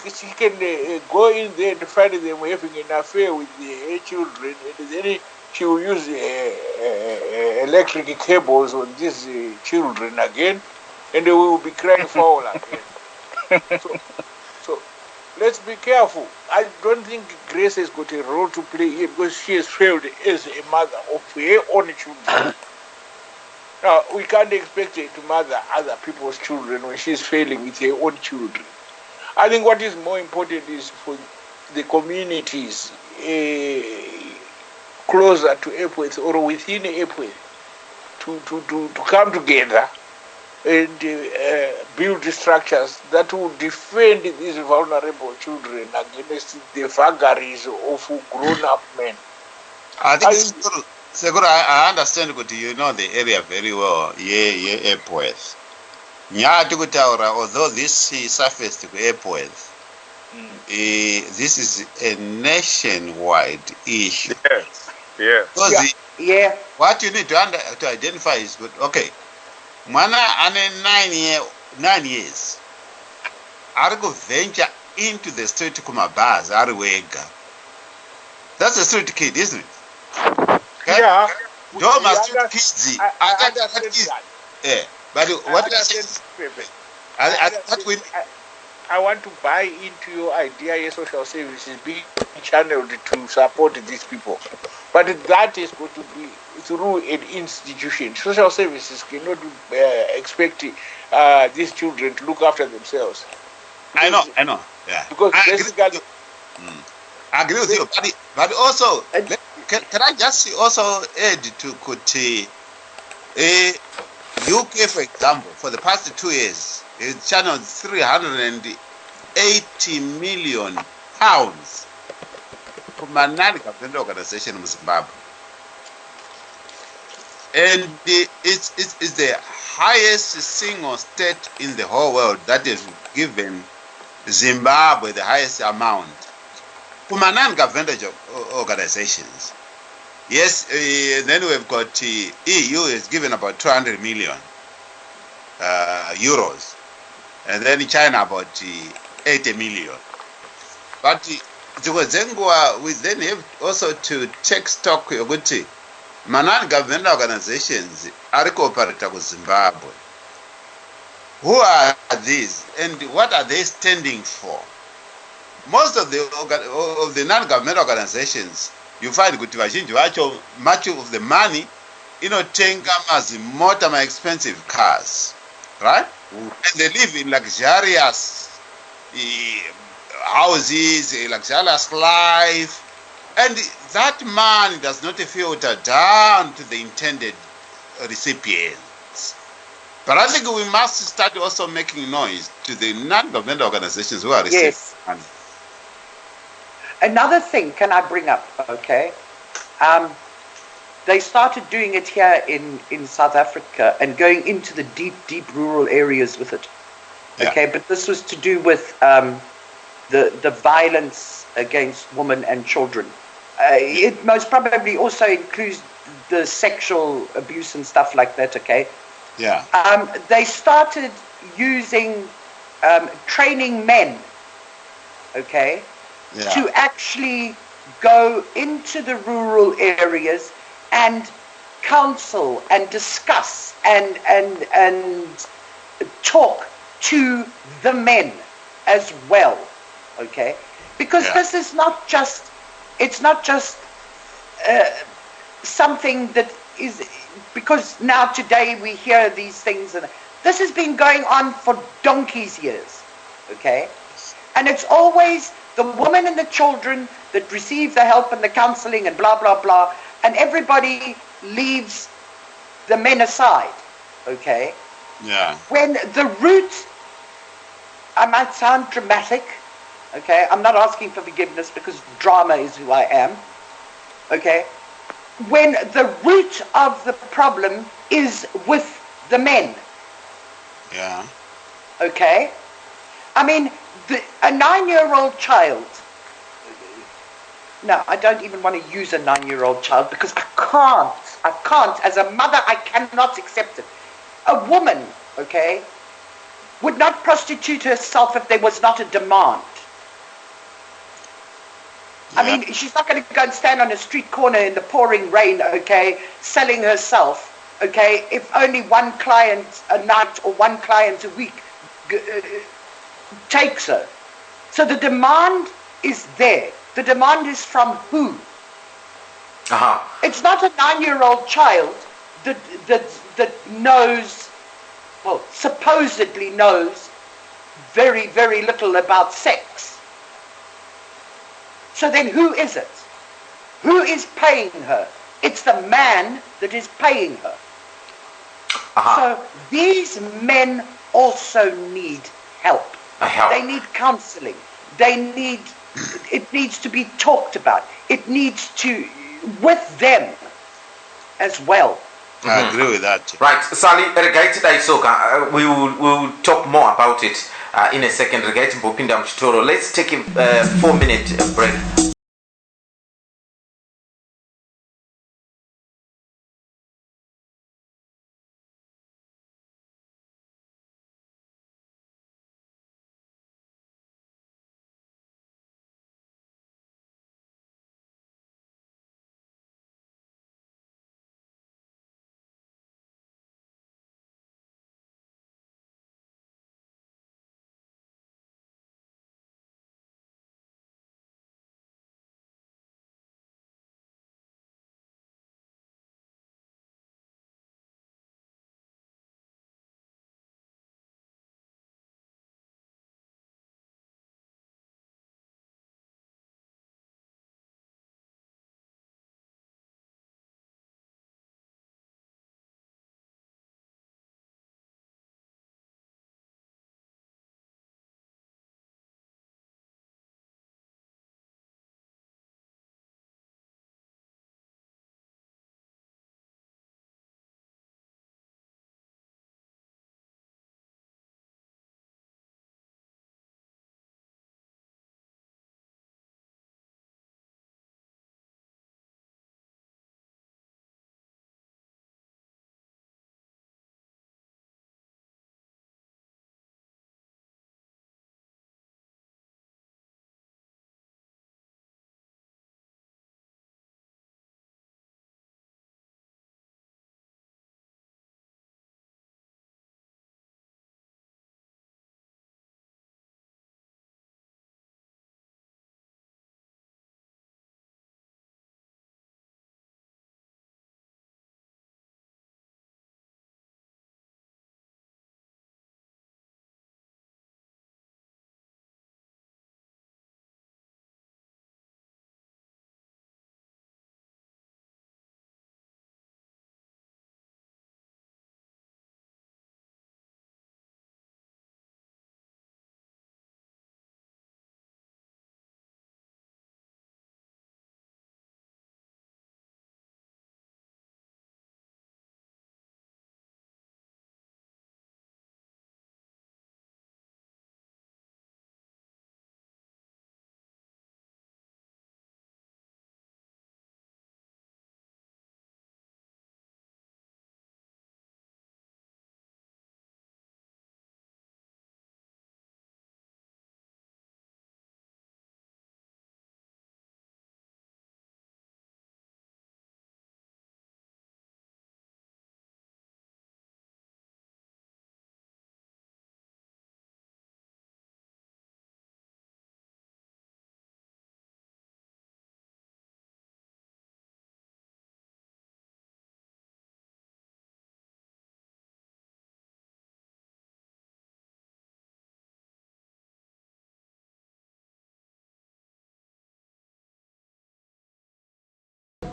go in there and find them having an affair with the children, and then she will use electric cables on these children again, and they will be crying foul again. So let's be careful. I don't think Grace has got a role to play here because she has failed as a mother of her own children. Now, we can't expect her to mother other people's children when she's failing with her own children. I think what is more important is for the communities closer to Epworth or within Epworth to come together and build structures that will defend these vulnerable children against the vagaries of grown-up men. I think, Segura, I understand that you know the area very well. Yeah, Epworth. Although this surfaced to Epworth, this is a nationwide issue. Yes. What you need to identify is good. Okay. Mwana ane 9 years. Ari go venture into the street kumabars ari wega. That's a street kid, isn't it? Okay? Yeah. Don't street kids. Yeah. But what I want to buy into your idea, yes, social services being channeled to support these people. But that is going to be through an institution. Social services cannot expect these children to look after themselves. I know. Yeah. Because basically... I agree with you. But also, can I just also add to UK, for example, for the past 2 years, it channeled £380 million from a non-government organization in Zimbabwe. And it's the highest single state in the whole world that is given Zimbabwe the highest amount. For non-governmental organizations. Yes, then we've got EU is given about 200 million euros. And then China about 80 million. But we then have also to take stock of non-governmental organizations are cooperating with Zimbabwe. Who are these and what are they standing for? Most of the non-governmental organizations, you find kuti vazhinji vacho, much of the money inotenga more expensive cars, right? And they live in luxurious houses, a luxurious life, and that money does not filter down to the intended recipients. But I think we must start also making noise to the non-governmental organizations who are receiving money. Another thing, can I bring up, okay? They started doing it here in South Africa and going into the deep rural areas with it. Okay, but this was to do with the violence against women and children. It most probably also includes the sexual abuse and stuff like that, okay? Yeah. They started using, training men, okay, to actually go into the rural areas and counsel and discuss and talk to the men as well, okay? Because this is not just, it's not just something that is, because now today we hear these things, and this has been going on for donkey's years, okay? And it's always the women and the children that receive the help and the counseling and blah, blah, blah, and everybody leaves the men aside, okay? Yeah. When the root, I might sound dramatic, okay? I'm not asking for forgiveness because drama is who I am, okay? When the root of the problem is with the men. Yeah. Okay? I mean, a 9-year-old child, no, I don't even want to use a 9-year-old child because I can't, as a mother, I cannot accept it. A woman, okay, would not prostitute herself if there was not a demand. I mean, she's not going to go and stand on a street corner in the pouring rain, okay, selling herself, okay, if only one client a night or one client a week takes her. So the demand is there. The demand is from who? It's not a 9-year-old child that knows, well, supposedly knows very, very little about sex. So then who is it? Who is paying her? It's the man that is paying her. So these men also need help. They need counseling. It needs to be talked about. It needs to, with them as well. I agree with that. Right, Sally, regarding Isoka, we will talk more about it in a second. Regarding Bopinda Mchitoro, let's take a 4-minute break.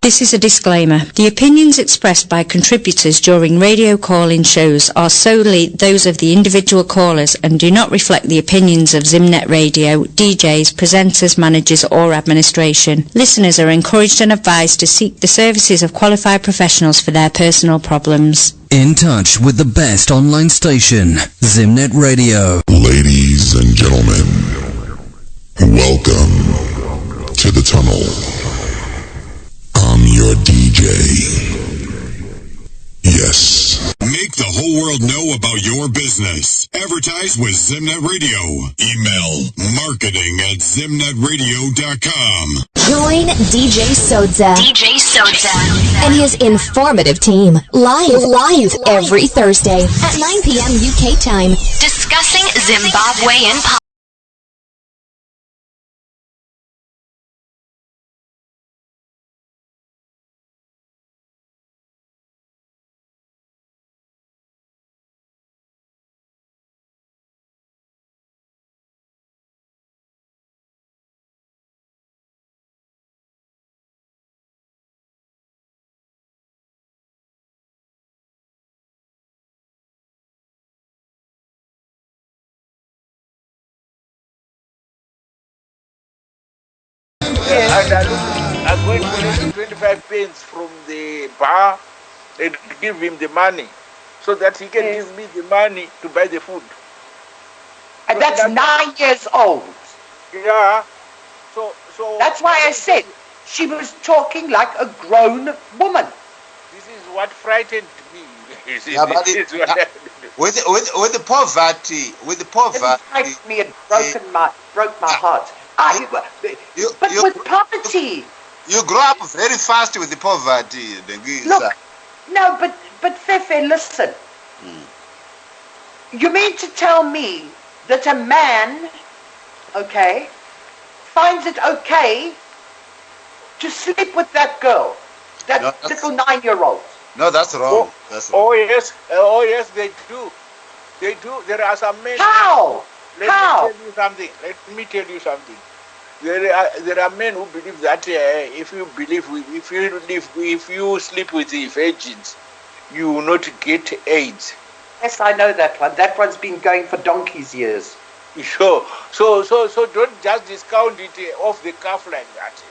This is a disclaimer. The opinions expressed by contributors during radio call-in shows are solely those of the individual callers and do not reflect the opinions of Zimnet Radio, DJs, presenters, managers or administration. Listeners are encouraged and advised to seek the services of qualified professionals for their personal problems. In touch with the best online station, Zimnet Radio. Ladies and gentlemen, welcome to the tunnel. I'm your DJ. Yes. Make the whole world know about your business. Advertise with Zimnet Radio. Email marketing@zimnetradio.com. Join DJ Sodza. DJ Sodza. And his informative team. Live every Thursday at 9 p.m. UK time. Discussing Zimbabwean politics. And I'm going to collect 25 pence from the bar and give him the money so that he can give me the money to buy the food. And that's 9 years old. Yeah. So that's why I said she was talking like a grown woman. This is what frightened me. Yeah, but with the poverty, It frightened me and broke my heart. But with poverty. You grow up very fast with the poverty. Look, no, but Fefe, listen. You mean to tell me that a man, okay, finds it okay to sleep with that girl, that little 9-year-old? No, that's wrong. Oh yes, they do. They do. There are some men. How? Let me tell you something. There are men who believe that if you sleep with the virgins, you will not get AIDS. Yes, I know that one. That one's been going for donkey's years. Sure. So don't just discount it off the cuff like that.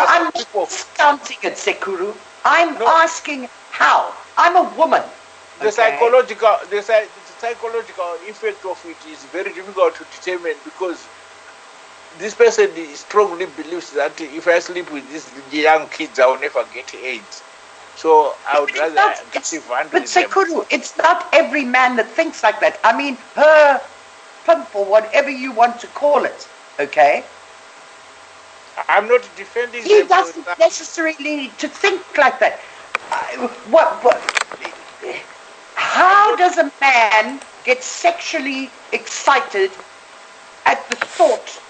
I'm not discounting it, Sekuru. I'm asking how. I'm a woman. The psychological effect of it is very difficult to determine because this person strongly believes that if I sleep with these young kids, I will never get AIDS. So I would rather get advantage. But Sekuru, it's not every man that thinks like that. I mean, her pimp or whatever you want to call it, okay? I'm not defending He doesn't necessarily need to think like that. How does a man get sexually excited at the thought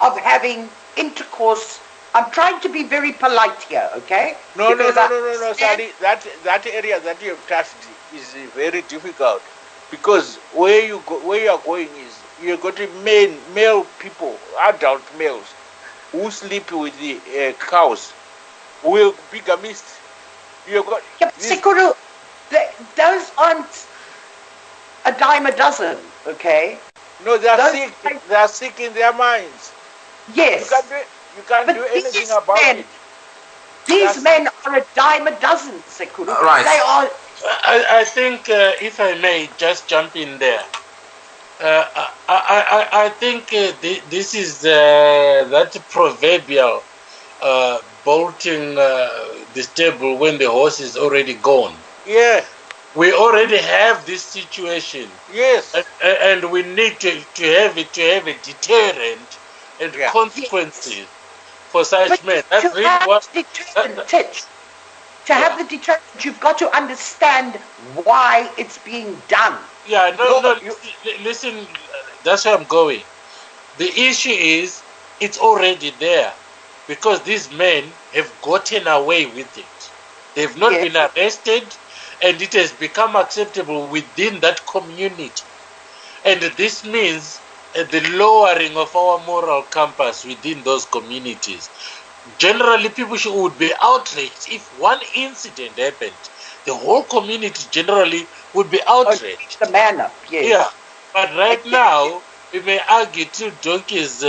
of having intercourse? I'm trying to be very polite here, okay? No, Sally. That area that you have touched is very difficult because where you are going is you got male people, adult males, who sleep with the cows, who will be bigamists. You got Sekuru, those aren't a dime a dozen, okay? No, they are sick. They are sick in their minds. Yes. You can't do anything about it. These men are a dime a dozen, Sekuru. Right. They are. I think, if I may just jump in there, I think this is that proverbial bolting the stable when the horse is already gone. Yeah. We already have this situation. Yes. And we need to have a deterrent and consequences for such men. That's really what. To have the deterrent, you've got to understand why it's being done. Yeah, no. Listen, that's where I'm going. The issue is, it's already there because these men have gotten away with it. They've not been arrested, and it has become acceptable within that community. And this means the lowering of our moral compass within those communities. generally people would be outraged. If one incident happened, the whole community generally would be outraged. The man up, yes. Yeah, but right now, we may argue till donkeys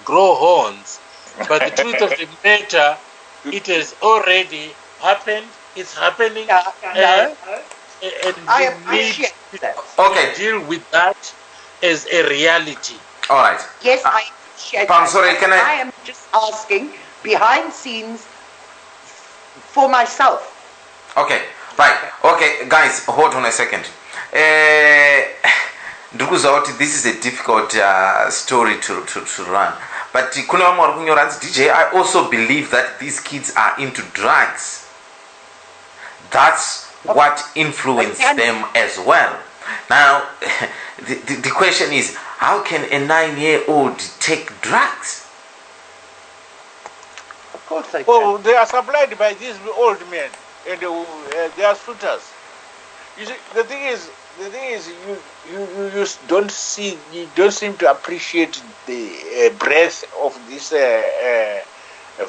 grow horns, but the truth of the matter, it has already happened, it's happening, and I we need appreciate that. to deal with that as a reality. All right. Yes, I appreciate Pam, that. sorry, can I am just asking behind scenes for myself. Okay, right. Okay, guys, hold on a second. This is a difficult story to run. But DJ, I also believe that these kids are into drugs. That's what influenced them as well. Now, the question is, how can a 9-year-old take drugs? Of course they can. Well, they are supplied by these old men, and they are suitors. You see, the thing is, you don't seem to appreciate the breadth of this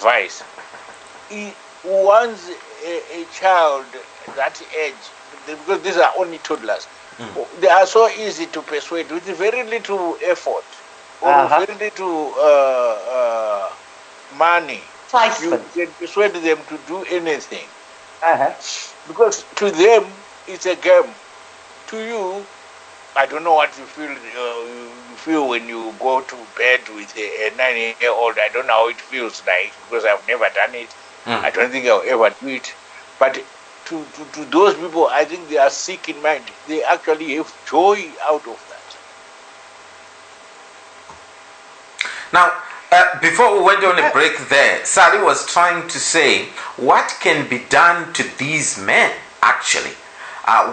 vice. Once a child that age, because these are only toddlers, they are so easy to persuade with very little effort or very little money. You can persuade them to do anything. Because to them it's a game. To you, I don't know what you feel when you go to bed with a 9-year-old. I don't know how it feels like because I've never done it. I don't think I'll ever do it. But to those people, I think they are sick in mind. They actually have joy out of that. Now, before we went on a break there, Sally was trying to say, what can be done to these men, actually?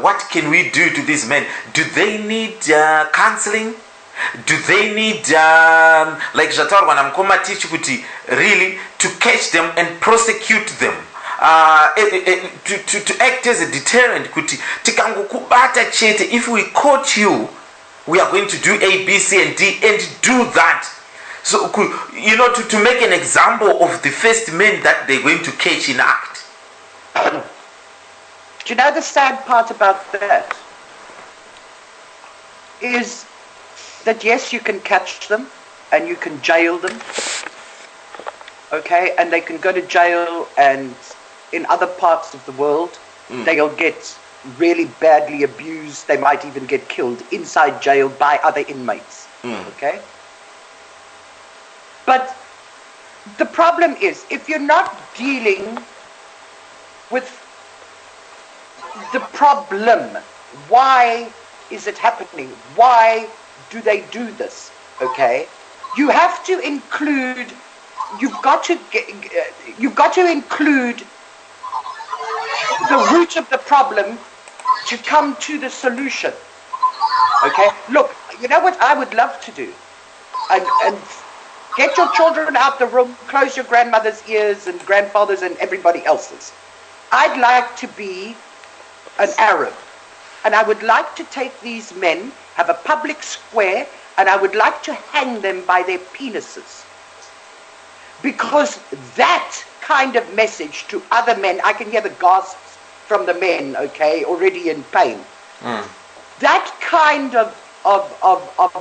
What can we do to these men? Do they need counseling? Do they need, like Jatar Wanamkoma teach kuti, really to catch them and prosecute them? To act as a deterrent kuti, tikangukubata chete, if we caught you, we are going to do A, B, C, and D, and do that. So, to make an example of the first men that they're going to catch in act. Do you know the sad part about that? Is that yes, you can catch them and you can jail them. Okay, and they can go to jail, and in other parts of the world, they'll get really badly abused. They might even get killed inside jail by other inmates. Okay? But the problem is, if you're not dealing with the problem, why is it happening? Why do they do this? Okay? You have to include, you've got to include the root of the problem to come to the solution. Okay? Look, you know what I would love to do? And get your children out the room, close your grandmother's ears and grandfather's and everybody else's. I'd like to be an Arab, and I would like to take these men, have a public square, and I would like to hang them by their penises. Because that kind of message to other men, I can hear the gasps from the men, okay, already in pain. That kind of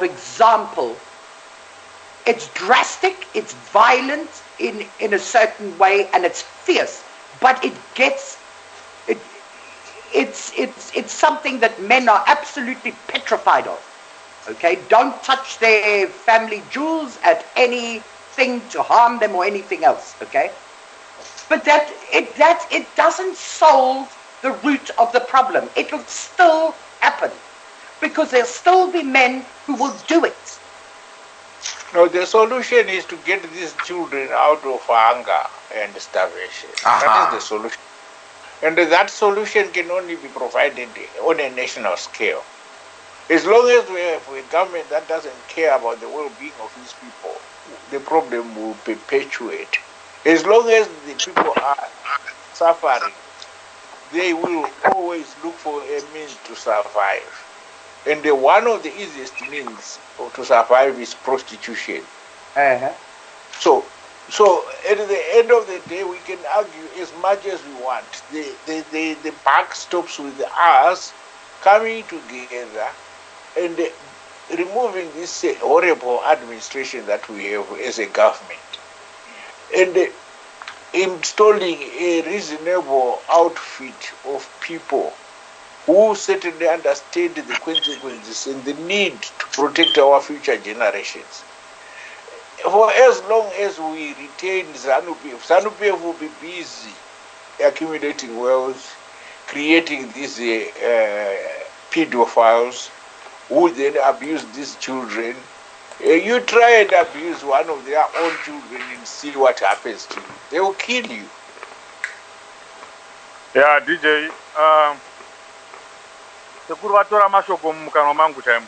example, it's drastic, it's violent in a certain way, and it's fierce, but it's something that men are absolutely petrified of. Okay, don't touch their family jewels at anything to harm them or anything else. Okay, but it doesn't solve the root of the problem. It will still happen because there'll still be men who will do it. No, the solution is to get these children out of hunger and starvation. That is the solution. And that solution can only be provided on a national scale. As long as we have a government that doesn't care about the well-being of these people, the problem will perpetuate. As long as the people are suffering, they will always look for a means to survive. And one of the easiest means to survive is prostitution. So So at the end of the day, we can argue as much as we want. The buck stops with us coming together and removing this horrible administration that we have as a government, and installing a reasonable outfit of people who certainly understand the consequences and the need to protect our future generations. For as long as we retain ZANU-PF will be busy accumulating wealth, creating these pedophiles who then abuse these children. You try and abuse one of their own children and see what happens to you. They will kill you. Yeah, DJ. Sekurivatora mashoko mumukanwa mangu chaimo.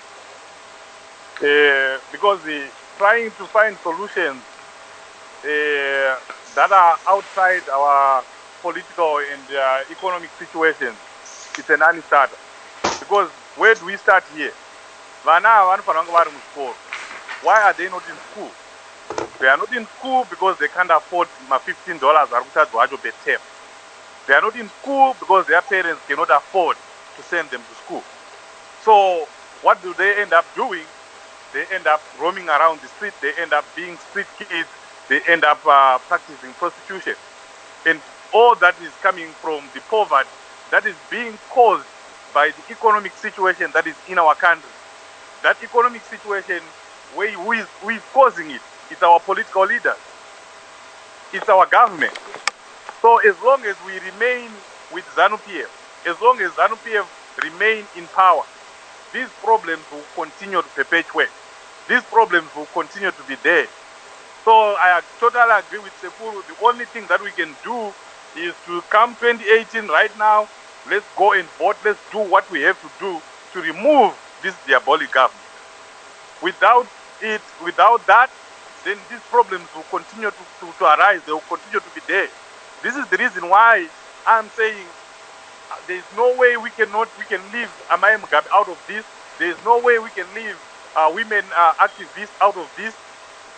Because trying to find solutions that are outside our political and economic situations, it's a non-starter. Because where do we start here? Why are they not in school? They are not in school because they can't afford $15 per term. They are not in school because their parents cannot afford to send them to school. So what do they end up doing? They end up roaming around the street. They end up being street kids. They end up practicing prostitution. And all that is coming from the poverty that is being caused by the economic situation that is in our country. That economic situation, who is causing it? It's our political leaders. It's our government. So as long as we remain with ZANU-PF, as long as ZANU-PF remain in power, these problems will continue to perpetuate. These problems will continue to be there. So I totally agree with Sekuru. The only thing that we can do is to come 2018 right now, let's go and vote, let's do what we have to do to remove this diabolic government. Without that, then these problems will continue to arise. They will continue to be there. This is the reason why I'm saying there is no way we can leave Amaya Mugabe out of this. There is no way we can leave women activists out of this.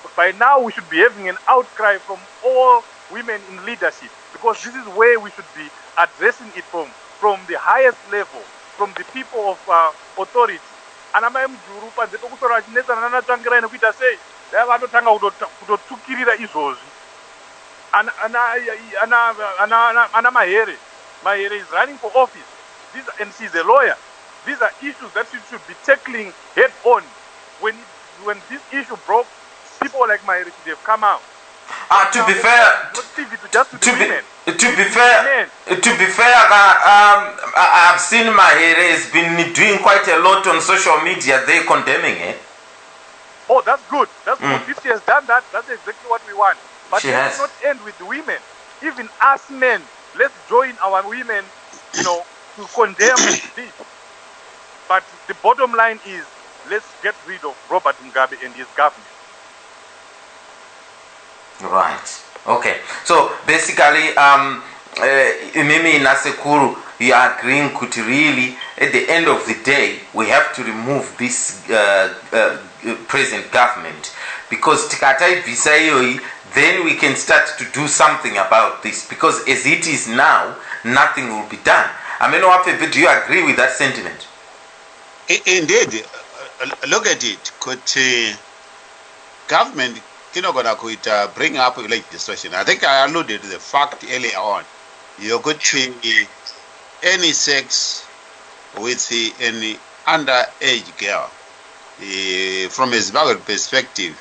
But by now, we should be having an outcry from all women in leadership, because this is where we should be addressing it from the highest level, from the people of authority. And I'm Jurupa, the Tokusora Chinesa Tangra and Vita say, they have to tanga to Kirira Isos. And Mahere is running for office. And she's a lawyer. These are issues that she should be tackling head on. When this issue broke, people like Mahere should have come out. To be fair, I've seen Mahere has been doing quite a lot on social media. They're condemning it. Oh, that's good. That's good. If she has done that, that's exactly what we want. But She let's has. not end with the women. Even us men, let's join our women, to condemn this. But the bottom line is, let's get rid of Robert Mugabe and his government. Right. Okay. So basically, Mimi Nasekuru, you are agreeing that really, at the end of the day, we have to remove this present government, because tikatai visayoi, then we can start to do something about this. Because as it is now, nothing will be done. I mean, do you agree with that sentiment? Indeed. Look at it. Could government could bring up legislation? I think I alluded to the fact earlier on. You could see any sex with any underage girl. From a Zimbabwean perspective,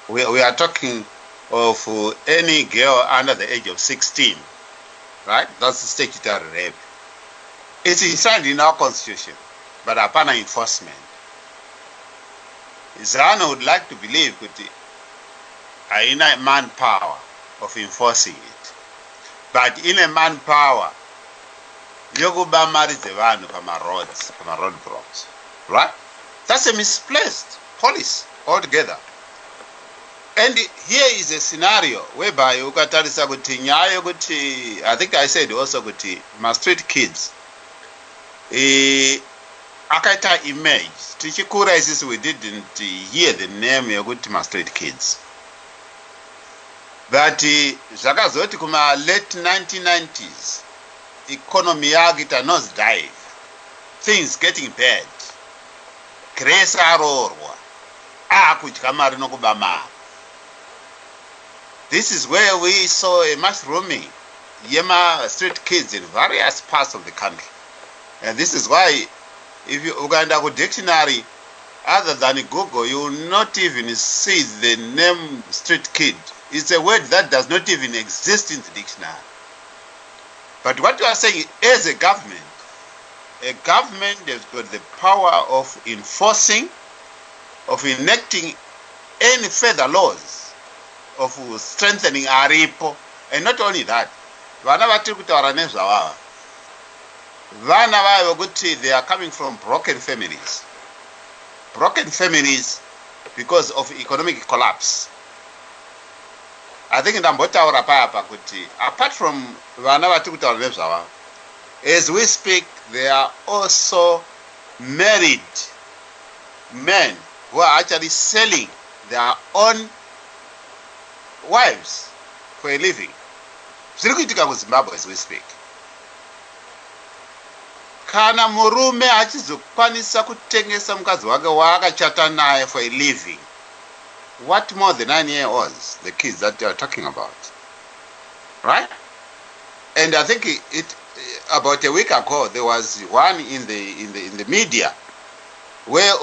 we are talking of any girl under the age of 16, right? That's statutory rape. It's enshrined in our constitution, but upon enforcement, ZANU would like to believe that in a manpower of enforcing it, but in a manpower, yokuba mari zevanhu pamaroads, roadblocks, right? That's a misplaced policy altogether. And here is a scenario whereby ukatarisa kuti nyaya yokuti, I think I said also kuti my street kids akaita image tichikura isisi we didn't hear the name yokuti my street kids. but zvakazoti kuma late 1990s economy yake ita nose dive, things getting bad, Grace arorwa akudya mari nokuba mari. This is where we saw a mushrooming yema street kids in various parts of the country. And this is why if you go into a dictionary other than Google, you will not even see the name street kid. It's a word that does not even exist in the dictionary. But what you are saying, as a government has got the power of enforcing, of enacting any further laws, of strengthening aripo. And not only that, vana vatiri kutaura nezvavava, vana vavo kuti they are coming from broken families because of economic collapse. I think ndambotaura papa kuti apart from vana vatiri kutaura nezvavava, as we speak, there are also married men who are actually selling their own wives for a living. Zviri kuitika kuZimbabwe as we speak. Kana murume achizokwanisa kutengesa mukadzi wake waakachata naye for a living, what more than 9-year-olds, the kids that they are talking about, right? And I think it about a week ago there was one in the media where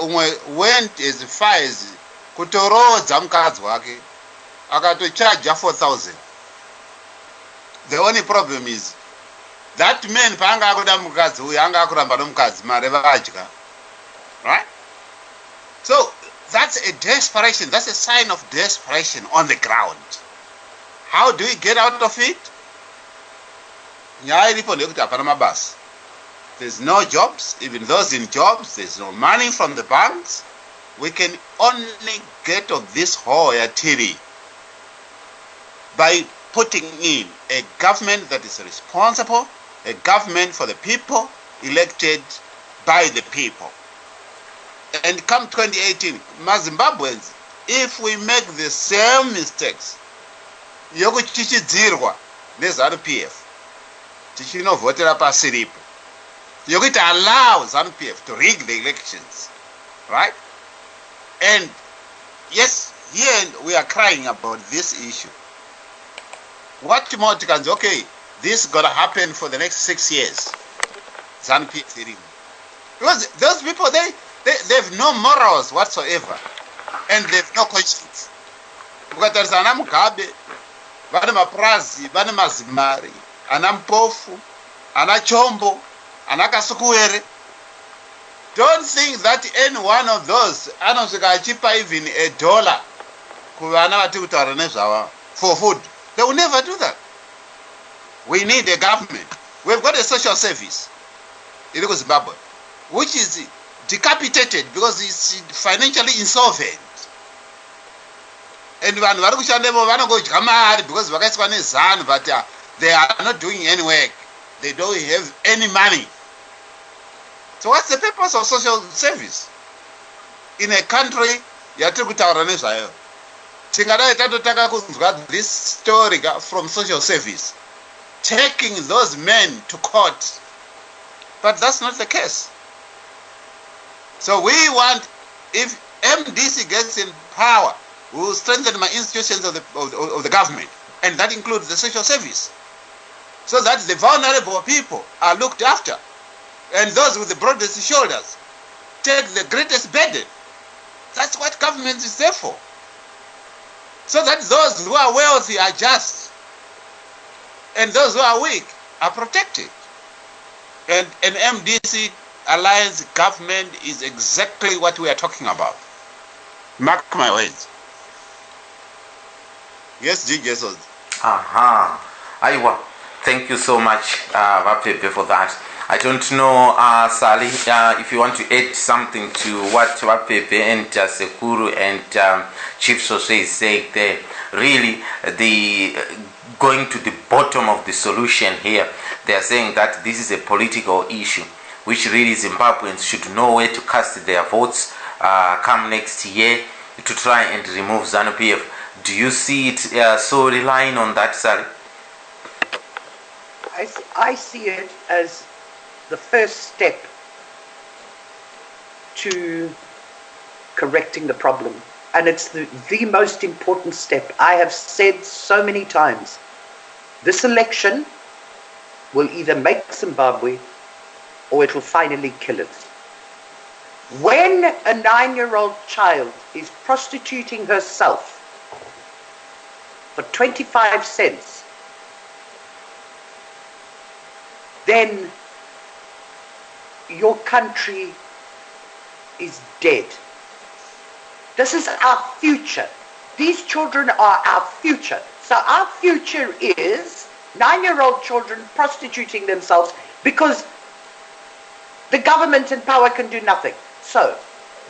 went as far as kutorodza mukadzi wake akatocharge 4,000. The only problem is that man paanga akuda mukadzi uyu anga akuramba nomukadzi mari vadya, right? So that's a desperation, that's a sign of desperation on the ground. How do we get out of it? Nyaya iripo ndekuti hapana mabasa. There's no jobs, even those in jobs, there's no money from the banks. We can only get of this whole yatiri by putting in a government that is responsible, a government for the people, elected by the people. And come 2018, Zimbabweans, if we make the same mistakes, yokuchichidzirwa neZANU-PF, tichinovhotera pasi ripo, yokuti allow ZANU-PF to rig the elections, right? And yes, here we are crying about this issue. What more can say, okay, this is going to happen for the next 6 years. ZANU-PF. Because those people, they have no morals whatsoever. And they have no conscience. Because there's ana Mugabe, vana maprazi, vana mazimari, ana mpofu, ana chombo, ana kasukuere. Don't think that any one of those anosvika achipa even $1 kuvana vatiri kutaura nezvava for food. They will never do that. We need a government. We've got a social service in Zimbabwe, which is decapitated because it's financially insolvent. And vanhu vari kushandemo vanongodya mari because vakaiswa neZANU, but they are not doing any work. They don't have any money. So what's the purpose of social service in a country yatiri kutaura nezvayo? Tingadai tatotaka kunzwa this story from social service, taking those men to court, but that's not the case. So we want, if MDC gets in power, we will strengthen the institutions of the government, and that includes the social service, so that the vulnerable people are looked after, and those with the broadest shoulders take the greatest burden. That's what government is there for. So that those who are wealthy are just, and those who are weak are protected. And an MDC alliance government is exactly what we are talking about. Mark my words. Yes, Jesus. Aha. Aiwa. Thank you so much, Vapepe, for that. I don't know, Sally, if you want to add something to what Vapepe and Sekuru and Chief Sose is saying there. Really, going to the bottom of the solution here, they are saying that this is a political issue, which really Zimbabweans should know where to cast their votes come next year to try and remove ZANU-PF. Do you see it so relying on that, Sally? I see it as the first step to correcting the problem. And it's the most important step. I have said so many times, this election will either make Zimbabwe or it will finally kill it. When a 9-year-old child is prostituting herself for 25 cents, then your country is dead. This is our future. These children are our future. So our future is 9-year-old children prostituting themselves because the government in power can do nothing. So,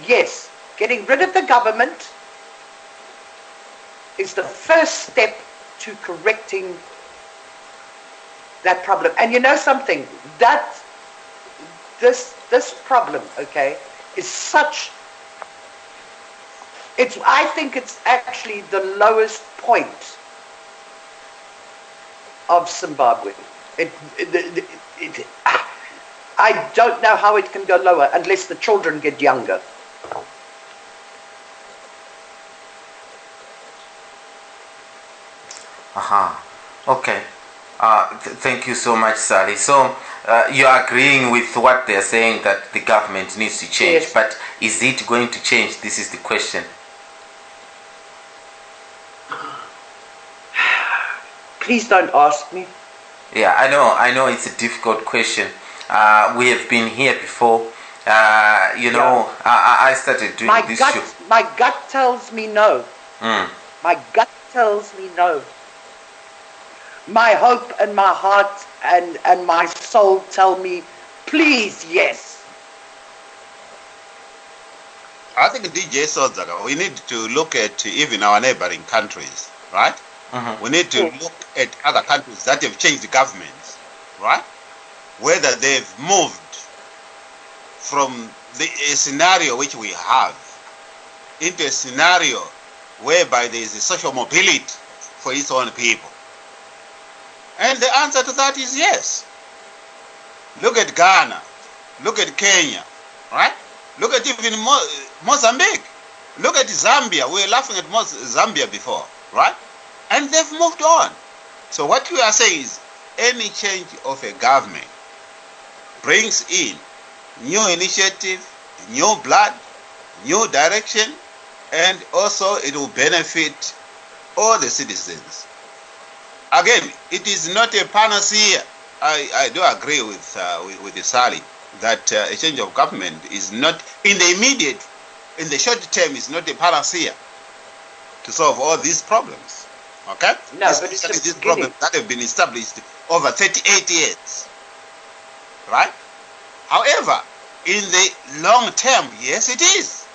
yes, getting rid of the government is the first step to correcting that problem. And you know something, that this problem, okay, is such, I think it's actually the lowest point of Zimbabwe. I don't know how it can go lower unless the children get younger. Okay. Thank you so much, Sally. So you're agreeing with what they're saying, that the government needs to change, yes. But is it going to change? This is the question. Please don't ask me. Yeah, I know it's a difficult question. We have been here before. I started doing this show. My gut tells me no. My gut tells me no. My hope and my heart and my soul tell me, please, yes. I think DJ Sodza, we need to look at even our neighboring countries, right? We need to look at other countries that have changed governments, right? Whether they've moved from a scenario which we have into a scenario whereby there is a social mobility for its own people. And the answer to that is yes. Look at Ghana. Look at Kenya, right? Look at even Mozambique. Look at Zambia. We were laughing at Zambia before, right? And they've moved on. So what we are saying is any change of a government brings in new initiative, new blood, new direction, and also it will benefit all the citizens. Again, it is not a panacea. I do agree with Sally that a change of government is not, in the short term, is not a panacea to solve all these problems. Okay? No, but it's these problems that have been established over 38 years. Right? However, in the long term, yes it is.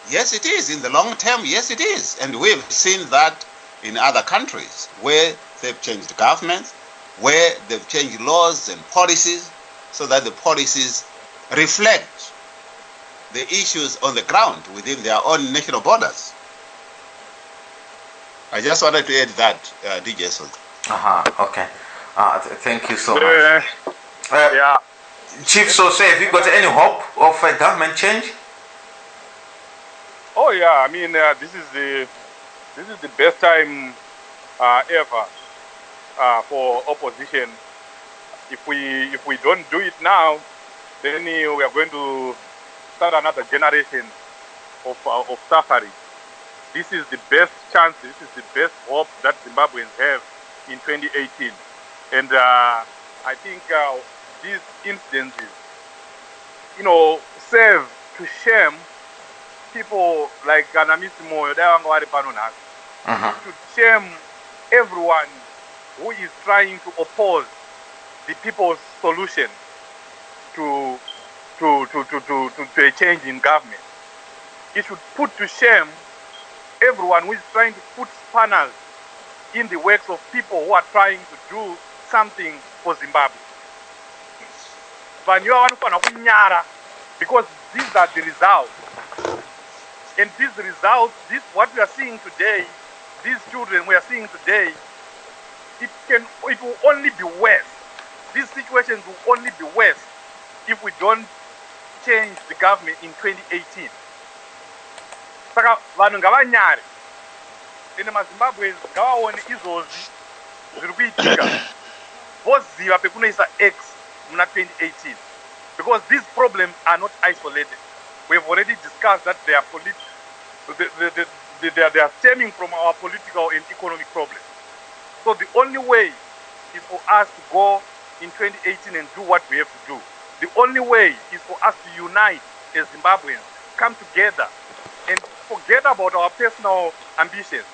Yes it is. In the long term, yes it is. And we've seen that in other countries where they've changed governments, where they've changed laws and policies so that the policies reflect the issues on the ground within their own national borders. I just wanted to add that, DJ Sodza. Okay. Thank you so much. Yeah. Chief Sodza, have you got any hope of a government change? Oh yeah, I mean this is the best time ever for opposition. If we don't do it now, then we are going to start another generation of suffering. This is the best chance. This is the best hope that Zimbabweans have in 2018, and I think these instances, serve to shame people like Anamisimo to shame everyone who is trying to oppose the people's solution to a change in government. It should put to shame everyone who is trying to put spanners in the works of people who are trying to do something for Zimbabwe. Because these are the results. And these results, what we are seeing today, these children we are seeing today, it will only be worse. These situations will only be worse if we don't change the government in 2018. Saka vanhu ngavanyare ende maZimbabwe ngavaone izvozvi zviri kuitika voziva pekunoisa X muna 2018, because these problems are not isolated. We have already discussed that they are they are stemming from our political and economic problems. So the only way is for us to go in 2018 and do what we have to do. The only way is for us to unite as Zimbabweans, come together and forget about our personal ambitions,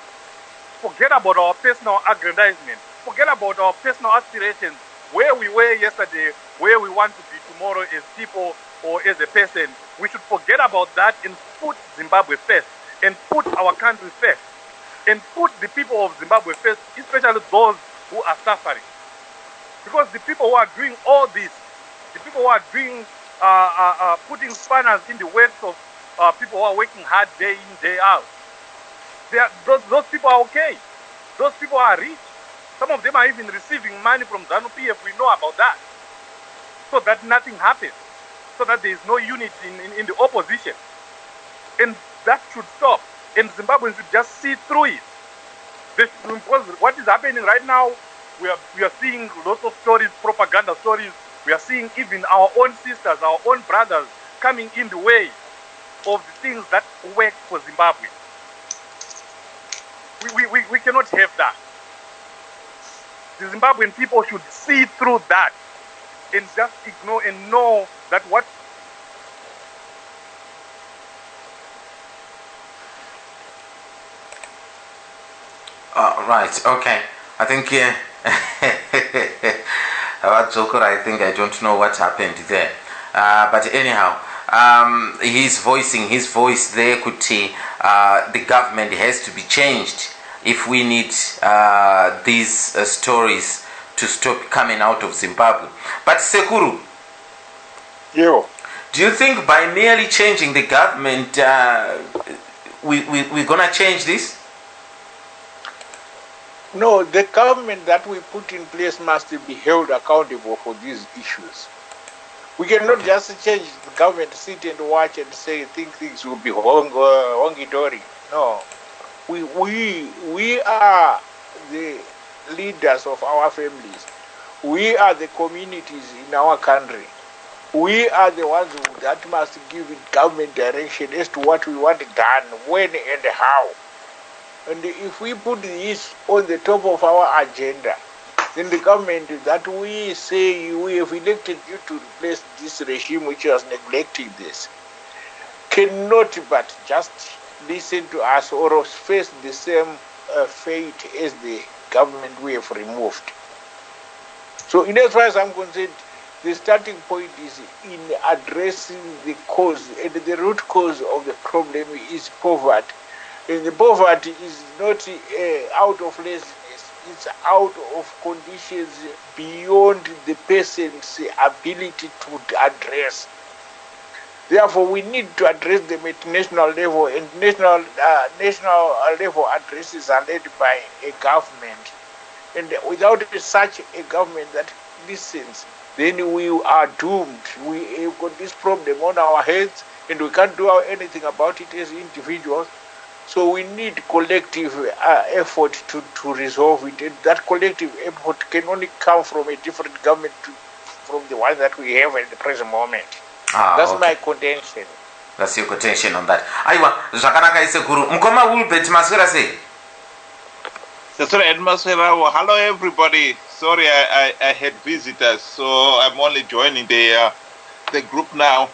forget about our personal aggrandizement, forget about our personal aspirations, where we were yesterday, where we want to be tomorrow as people or as a person. We should forget about that and put Zimbabwe first, and put our country first, and put the people of Zimbabwe first, especially those who are suffering. Because the people who are doing all this, the people who are doing, putting spanners in the works of people who are working hard day in, day out, those people are okay. Those people are rich. Some of them are even receiving money from ZANU PF. We know about that. So that nothing happens. So that there is no unity in the opposition. And that should stop. And Zimbabweans should just see through it. Because what is happening right now, we are seeing lots of stories, propaganda stories. We are seeing even our own sisters, our own brothers coming in the way of the things that work for Zimbabwe. We cannot have that. The Zimbabwean people should see through that and just ignore and know that what right, okay. I think about Joker, I think I don't know what happened there. But anyhow, he's voicing his voice there. Could the government has to be changed if we need these stories to stop coming out of Zimbabwe. But Sekuru, do you think by merely changing the government, we're gonna change this? No, the government that we put in place must be held accountable for these issues. We cannot just change the government, sit and watch and say things will be honky-dory. No. We are the leaders of our families. We are the communities in our country. We are the ones that must give government direction as to what we want done, when and how. And if we put this on the top of our agenda, then the government that we say we have elected you to replace this regime which was neglecting this, cannot but just listen to us or face the same fate as the government we have removed. So in as far as I'm concerned, the starting point is in addressing the cause, and the root cause of the problem is poverty. And the poverty is not out of laziness, it's out of conditions beyond the person's ability to address. Therefore, we need to address them at national level, and national level addresses are led by a government. And without such a government that listens, then we are doomed. We have got this problem on our heads, and we can't do anything about it as individuals. So we need collective effort to resolve it. And that collective effort can only come from a different government from the one that we have at the present moment. That's my contention. That's your contention on that. Aiwa, zvakanaka isekuru. Mukoma Wilbert Maswera say. Hello everybody. Sorry, I had visitors, so I'm only joining the group now.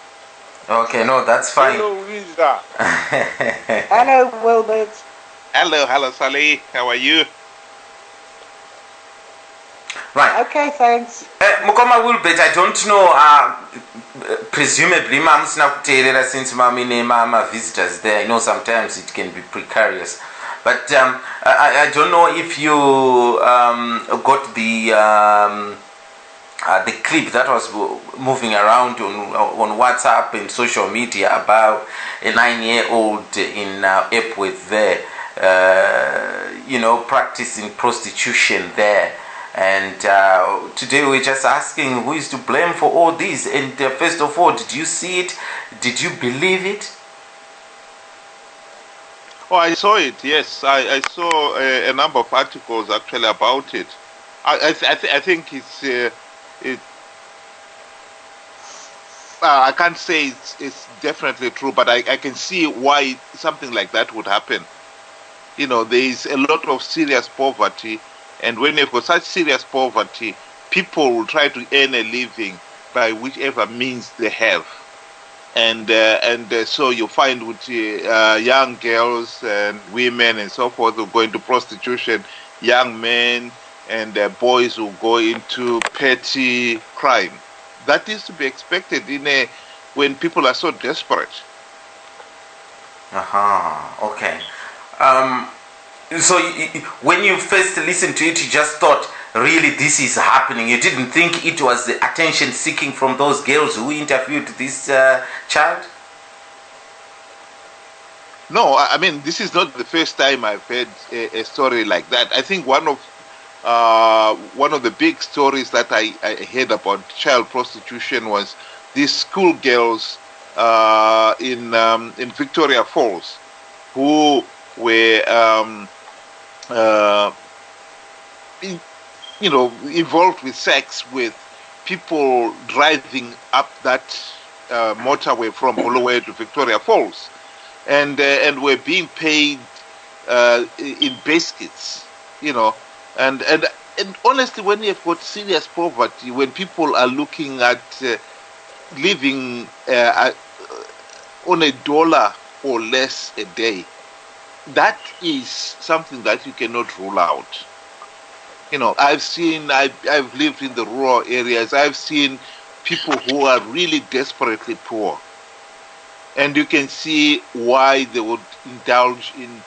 Okay, no, that's fine. Hello, Wisa. Hello, Wilbert. Hello, Sally. How are you? Right. Okay, thanks. Mukoma Wilbert, I don't know, presumably mamusina kuteerera since mamine mama visitors there. I know sometimes it can be precarious. But I don't know if you got the clip that was moving around on WhatsApp and social media about a 9-year-old in Epworth there, practicing prostitution there. And today we're just asking who is to blame for all this. And first of all, did you see it? Did you believe it? Oh, I saw it. Yes, I saw a number of articles actually about it. I think it's I can't say it's definitely true, but I can see why something like that would happen. There is a lot of serious poverty, and when you've got such serious poverty, people will try to earn a living by whichever means they have. And so you find with young girls and women and so forth who go into prostitution, young men and boys who go into petty crime. That is to be expected when people are so desperate. Okay. So when you first listened to it, you just thought, really, this is happening. You didn't think it was the attention seeking from those girls who interviewed this child? No, I mean, this is not the first time I've heard a story like that. I think one of the big stories that I heard about child prostitution was these schoolgirls in Victoria Falls who were involved with sex with people driving up that motorway from Bulawayo to Victoria Falls, and were being paid in biscuits, and honestly, when you've got serious poverty, when people are looking at living on $1 or less a day, that is something that you cannot rule out. I've lived in the rural areas. I've seen people who are really desperately poor, and you can see why they would indulge in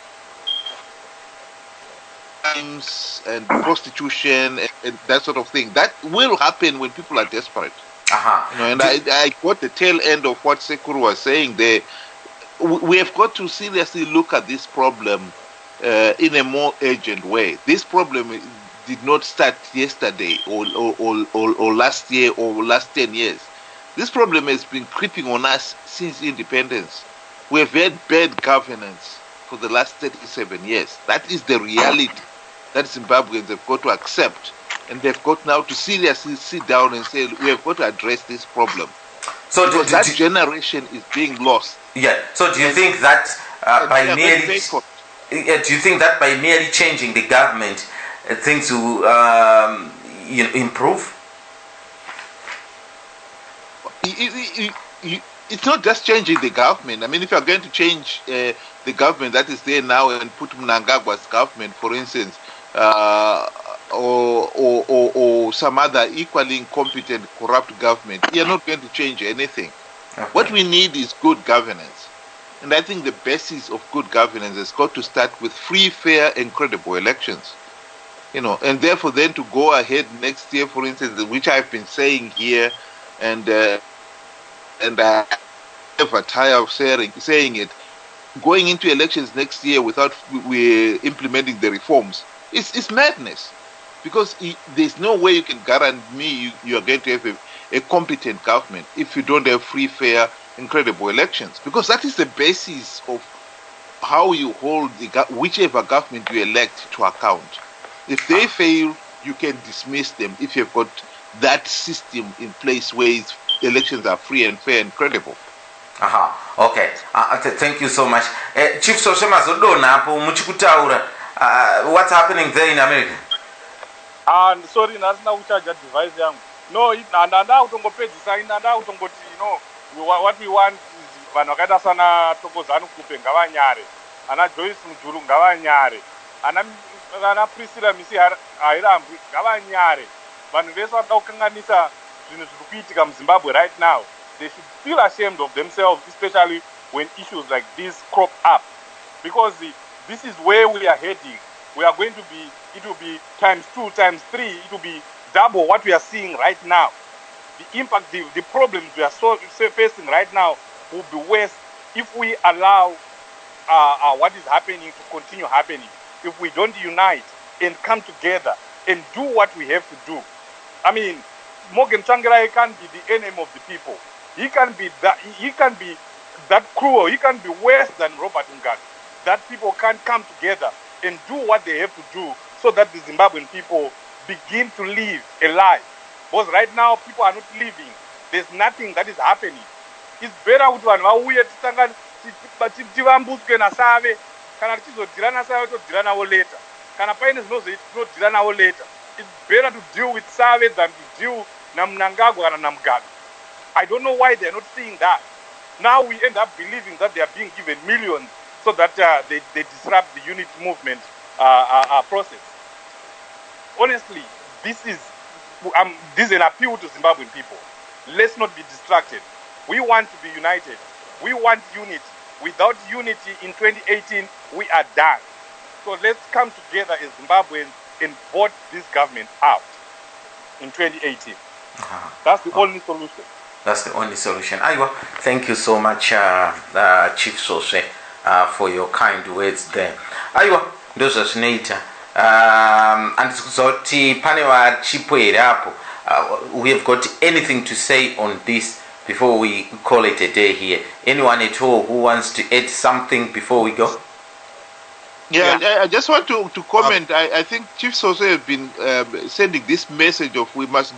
crimes and prostitution and that sort of thing. That will happen when people are desperate. And I got the tail end of what Sekuru was saying there. We have got to seriously look at this problem in a more urgent way. This problem did not start yesterday or last year or last 10 years. This problem has been creeping on us since independence. We have had bad governance for the last 37 years. That is the reality that Zimbabweans have got to accept. And they've got now to seriously sit down and say, we have got to address this problem. So that generation is being lost. Yeah. So do you think that by merely changing the government, things will improve? It's not just changing the government. I mean, if you're going to change the government that is there now and put Mnangagwa's government, for instance, or some other equally incompetent, corrupt government, you're not going to change anything. Okay. What we need is good governance. And I think the basis of good governance has got to start with free, fair, and credible elections. And therefore then to go ahead next year, for instance, which I've been saying here, and I never tire of saying it, going into elections next year without we're implementing the reforms is madness. Because there's no way you can guarantee me you are going to have a competent government if you don't have free, fair, and credible elections. Because that is the basis of how you hold whichever government you elect to account. If they fail, you can dismiss them if you've got that system in place where elections are free and fair and credible. Okay. Thank you so much. Chief Soshema Zodonapo muchikutaura. What's happening there in America? Sorry, nasina kuchaja device yangu. No, ndanda utongopedzisa ndanda utongoti what we want is vanhu vakaita sana Tokozani Kupe ngavanyare. Ana Joyce Mujuru ngavanyare. Ana Priscilla Misi Hairambwi ngavanyare. Vanhu vese vanoda kukanganisa zvinhu zviri kuitika muZimbabwe right now. They should feel ashamed of themselves, especially when issues like this crop up. Because this is where we are heading. We are going to be, it will be times 2, times 3, it will be double what we are seeing right now. The impact, the problems we are facing right now will be worse if we allow what is happening to continue happening. If we don't unite and come together and do what we have to do. I mean, Morgan Tsvangirai can't be the enemy of the people. He can be that cruel. He can be worse than Robert Mugabe. That people can't come together and do what they have to do so that the Zimbabwean people begin to live a life. Because right now people are not living. There's nothing that is happening. It's better kuti vanhu vauye tivambutswe nasave kana tichizodhira nasave todhira navo later kana paine zvinodhira navo later. It's better to deal with Save than to deal naMnangagwa kana naMugabe. I don't know why they're not seeing that. Now we end up believing that they are being given millions so that they disrupt the unity movement process. Honestly, this is an appeal to Zimbabwean people. Let's not be distracted. We want to be united. We want unity. Without unity in 2018, we are done. So let's come together as Zimbabweans and vote this government out in 2018. That's the only solution. That's the only solution. Aiwa, thank you so much, Chief Soswe, for your kind words there. Aiwa, ndoza zvinoita. Andizoti pane vachipo here apo. We have got anything to say on this before we call it a day here? Anyone at all who wants to add something before we go? Yeah. I just want to comment. I think Chief Soswe has been sending this message of we must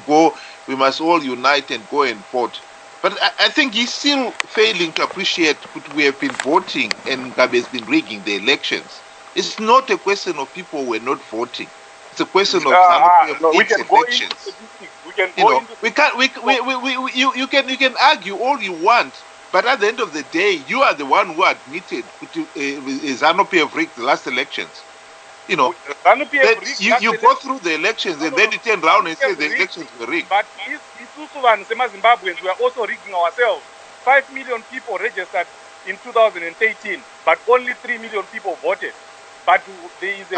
all unite and go and vote. But I think he's still failing to appreciate that we have been voting and Mugabe has been rigging the elections. It's not a question of people who were not voting. It's a question of elections. You can argue all you want, but at the end of the day, you are the one who admitted ZANU-PF rigged the last elections. You know, you go through the elections and then you turn around and say the elections were rigged. But Zimbabweans, we are also rigging ourselves. 5 million people registered in 2013, but only 3 million people voted. But there is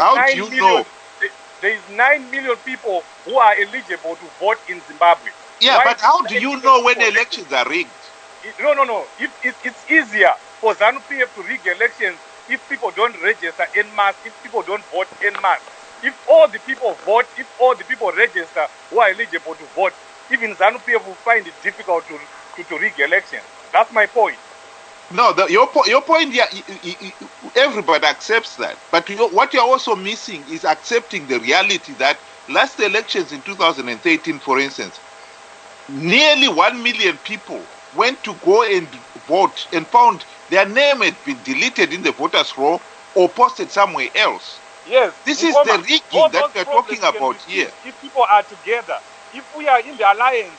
there is 9 million people who are eligible to vote in Zimbabwe. Yeah, but how do you know when elections are rigged? No. It's easier for ZANU-PF to rig elections if people don't register en masse, if people don't vote en masse. If all the people vote, if all the people register who are eligible to vote, even ZANU-PF will find it difficult to rig elections. That's my point. No, your point here, everybody accepts that. But what you're also missing is accepting the reality that last elections in 2013, for instance, nearly 1 million people went to go and vote and found their name had been deleted in the voters' roll or posted somewhere else. Yes. This is the rigging that we're talking about here. If people are together, if we are in the alliance,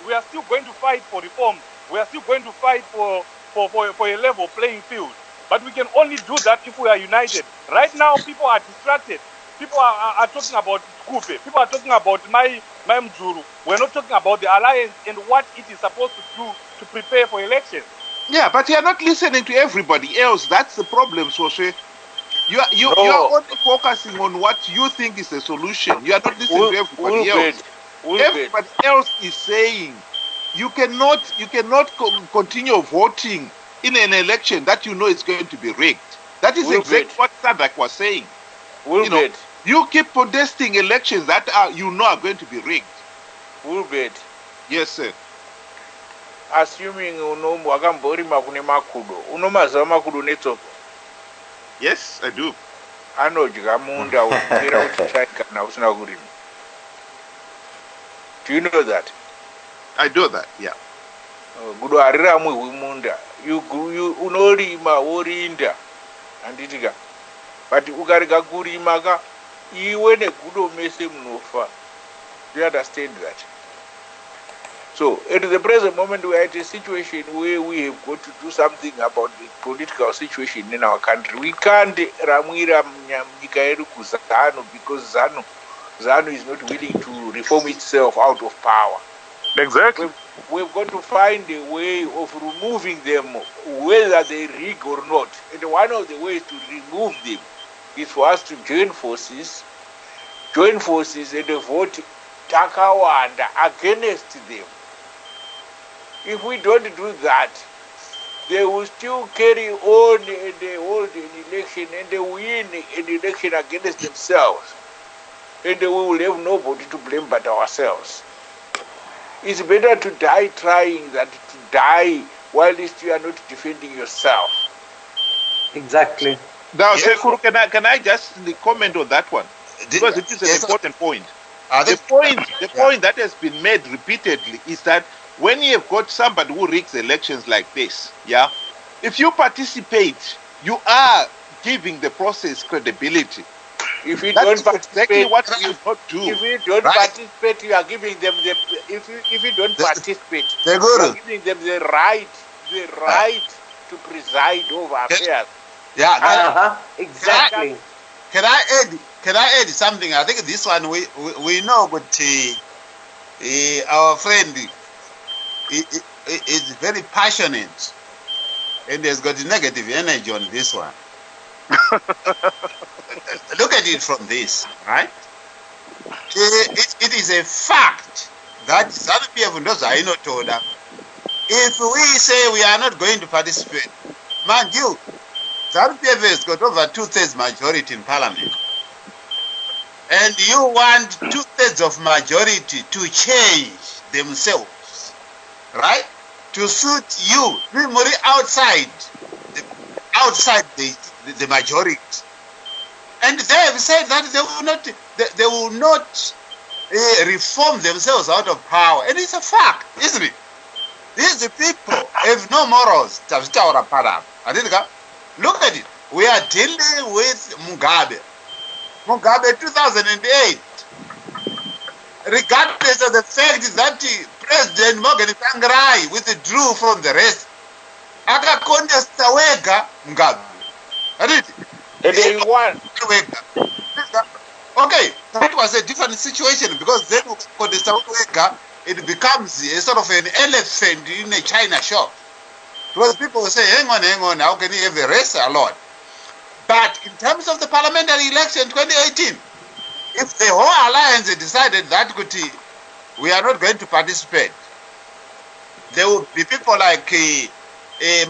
we are still going to fight for reform. We are still going to fight for a level playing field. But we can only do that if we are united. Right now, people are distracted. People are talking about Kupe. People are talking about my Mjuru. We're not talking about the alliance and what it is supposed to do to prepare for elections. Yeah, but you're not listening to everybody else. That's the problem, Soswe. You are only focusing on what you think is the solution. You are not listening to everybody else. Everybody else is saying you cannot continue voting in an election that you know is going to be rigged. That is exactly what Sadak was saying. You keep protesting elections that are going to be rigged. Yes, sir. Assuming wakambori kune makudo, unomaziva makudo netsoka? Yes, I do. Anodya munda uchira kuti chaikana usina kurima. Do you know that? I do that, yeah. Gudo hariramwi munda. Unorima worinda handitika. But ukarega kurima ka iwe negudo mese munofa. Do you understand that? So, at the present moment, we are at a situation where we have got to do something about the political situation in our country. We can't ramwira nyika yedu kuZANU because ZANU is not willing to reform itself out of power. Exactly. We've got to find a way of removing them, whether they rig or not. And one of the ways to remove them is for us to join forces and vote takawanda against them. If we don't do that, they will still carry on and they hold an election and they win an election against themselves. And we will have nobody to blame but ourselves. It's better to die trying than to die while you are not defending yourself. Exactly. Now, Sekuru, can I just comment on that one? Because it is an important point. The point that has been made repeatedly is that when you have got somebody who rigs elections like this, yeah, if you participate, you are giving the process credibility. If you don't participate, exactly what you not do. If you don't participate, you are giving them the. If you don't participate, you are giving them the right to preside over affairs. Yeah, exactly. Can I add something? I think this one we know, but our friend is very passionate and has got negative energy on this one. Look at it from this, right? It is a fact that ZANU-PF knows I know told them. If we say we are not going to participate, mind you, ZANU-PF has got over 2/3 majority in parliament. And you want 2/3 of majority to change themselves, right? To suit you, memory outside the majority. And they have said that they will not reform themselves out of power. And it's a fact, isn't it? These people have no morals. Look at it. We are dealing with Mugabe. Mugabe 2008. Regardless of the fact that President Morgan Tsvangirai withdrew from the rest, akakontesta wega Mugabe. And they won. Okay, that was a different situation because then it becomes a sort of an elephant in a China shop. Because people will say, hang on, how can you have a race alone? But in terms of the parliamentary election 2018, if the whole alliance decided that we are not going to participate, there will be people like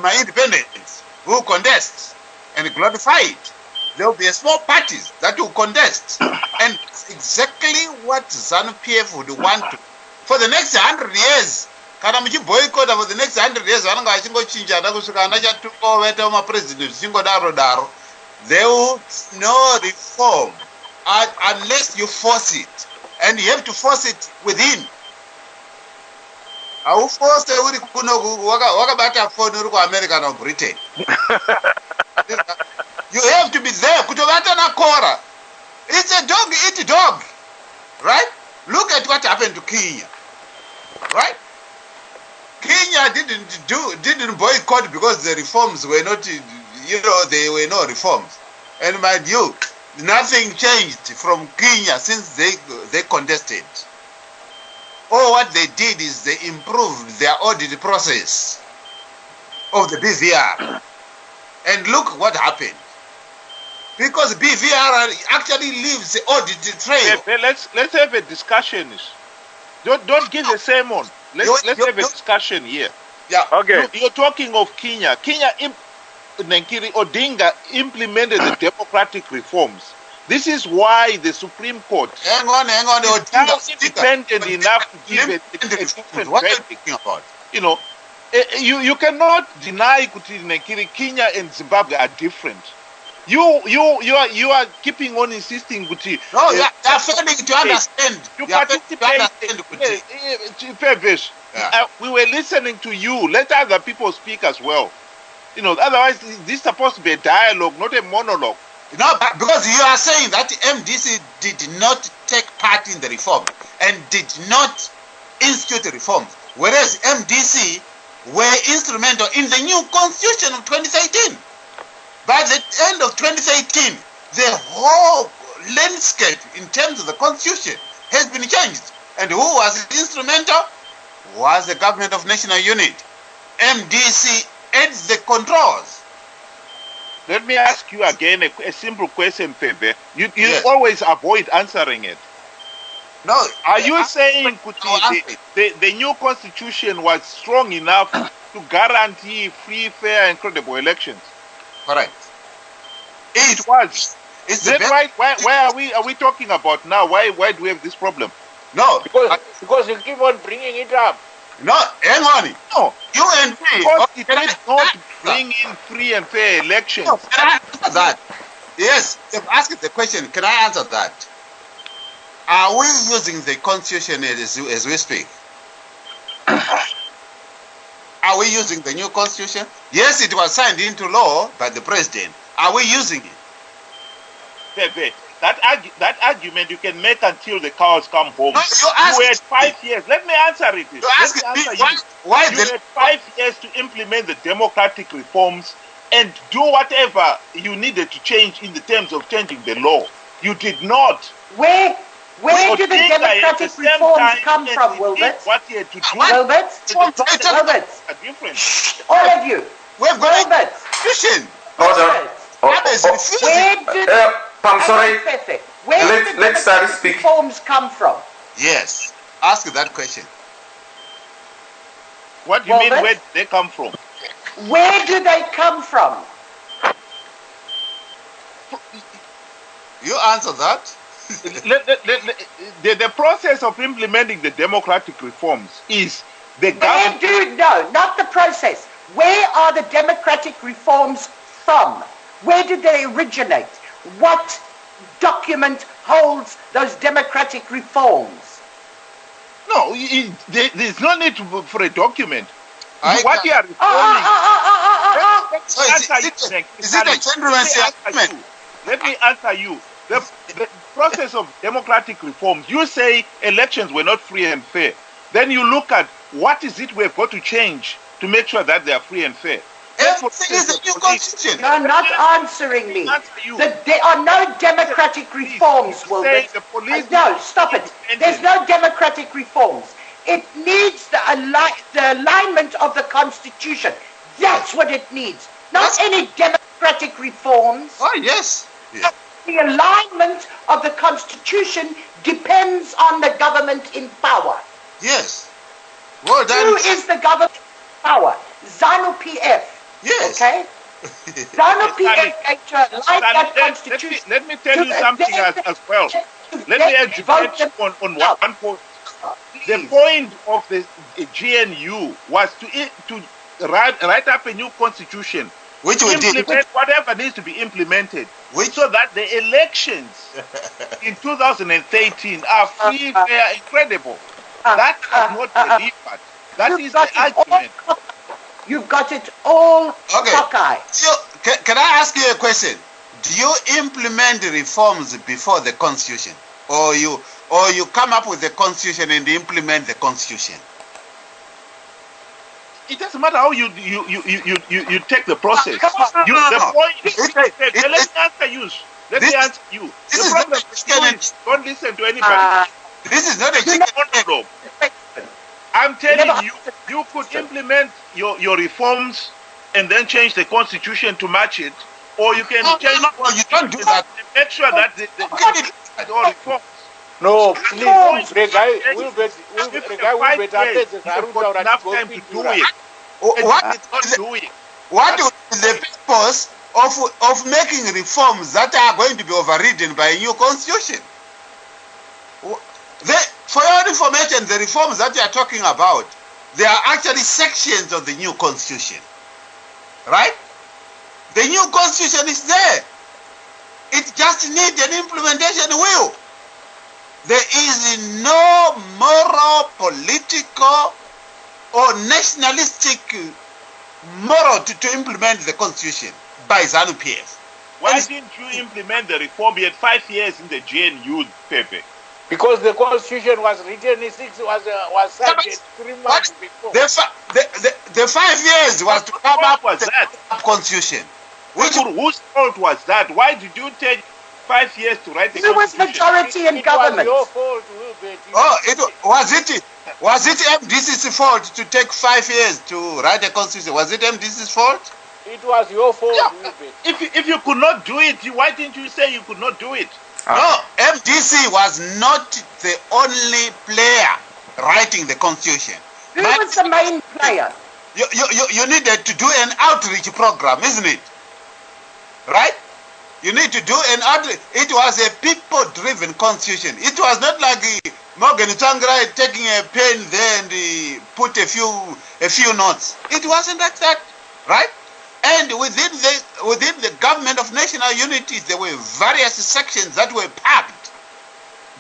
my independents who contest and glorify it. There will be a small parties that will contest. And it's exactly what ZANU-PF would want to. For the next 100 years, kana muchiboycott for the next 100 years, vananga vachingochinjana kusvika anachatukawo vaita mapresident zvichingodaro, there will be no reform unless you force it. And you have to force it within. Hauforce uri kuno wakabata phone uri kuAmerica or Britain. You have to be there. Kutovata na kora. It's a dog eat dog. Right? Look at what happened to Kenya. Right? Kenya didn't boycott because the reforms were not, there were no reforms. And mind you, nothing changed from Kenya since they contested. All what they did is they improved their audit process of the BVR. And look what happened. Because BVR actually leaves the audit trail. Let's have a discussion. Don't give a sermon. Let's have a discussion here. Yeah. Okay. You're talking of Kenya. Nenkiri Odinga implemented the democratic reforms. This is why the Supreme Court hang on. is now independent enough to give a different what are you verdict. talking about? You cannot deny Nenkiri, Kenya and Zimbabwe are different. You are keeping on insisting Kuti. No, you are failing to understand. You participate. We were listening to you. Let other people speak as well. Otherwise this is supposed to be a dialogue, not a monologue. No, because you are saying that MDC did not take part in the reform and did not institute the reform, whereas MDC were instrumental in the new constitution of 2013. By the end of 2013, the whole landscape in terms of the constitution has been changed. And who was instrumental? Was the government of national unity. MDC had the controls. Let me ask you again a simple question, Pepe. You Yes. always avoid answering it. No. Are you saying, Kuti, the new constitution was strong enough to guarantee free, fair, and credible elections? Correct. It was. Then why are we talking about now? Why do we have this problem? No, because you keep on bringing it up. No, hang on. No, you and me. Because it did not bring in free and fair elections. No, can I answer that? Yes, they've asked the question. Can I answer that? Are we using the constitution as we speak? Are we using the new constitution? Yes, it was signed into law by the president. Are we using it? Pepe, that argument you can make until the cows come home. No, you had 5 years. Let me answer it. Why you had 5 years to implement the democratic reforms and do whatever you needed to change in the terms of changing the law. You did not. Where do the democratic reforms come from, Wilbert? What he had to do. Wilbert. All of you. Wilbert. Order. I'm sorry. Where do let's start speaking. Reforms come from? Yes. Ask that question. What do you mean? Where do they come from? Where do they come from? You answer that. The process of implementing the democratic reforms is the government. No, not the process. Where are the democratic reforms from? Where did they originate? What document holds those democratic reforms? No, there's no need for a document. What you are Let me answer you. The process of democratic reforms, you say elections were not free and fair. Then you look at what is it we've got to change to make sure that they are free and fair. You're not answering me. There are no democratic reforms, Wilbert. No, stop it. There's no democratic reforms. It needs the alignment of the Constitution. That's what it needs. Not any democratic reforms. Oh, yes. The alignment of the Constitution depends on the government in power. Yes. Well done. Who is the government in power? ZANU PF. Yes. Okay? ZANU PF gave to align that Constitution. Let me tell you something as well. Let me educate you on one point. The point of the GNU was to write up a new constitution, which we implement whatever needs to be implemented, so that the elections in 2013 are free, fair, and credible. That has not delivered. That is the argument. You've got it all cockeyed. So, can I ask you a question? Do you implement the reforms before the constitution, or you come up with the constitution and implement the constitution? It doesn't matter how you take the process. Let me answer you. The problem is don't listen to anybody. This is not a chicken. I'm telling you, you could implement your reforms and then change the constitution to match it, or you can change. No, you don't do that. Make sure that the reforms. No, please, the guy will bet enough time to do it. What is the purpose of making reforms that are going to be overridden by a new constitution? For your information, the reforms that you are talking about, they are actually sections of the new constitution. Right? The new constitution is there. It just needs an implementation will. There is no moral, political, or nationalistic moral to implement the constitution by ZANU PF. Why didn't you implement the reform? You had 5 years in the GNU, Pepe. Because the constitution was written in was signed 3 months before. The 5 years was to come up with that constitution. Whose fault was that? Why did you take 5 years to write the constitution? Who was majority in government? It was your fault, Wilbert. Was it MDC's fault to take 5 years to write a constitution? Was it MDC's fault? It was your fault, Wilbert. If you could not do it, why didn't you say you could not do it? No, MDC was not the only player writing the constitution. Who was the main player? You needed to do an outreach program, isn't it? Right? You need to do an outreach. It was a people-driven constitution. It was not like Morgan Tsvangirai taking a pen there and put a few notes. It wasn't like that, right? And within the government of national unity, there were various sections that were packed.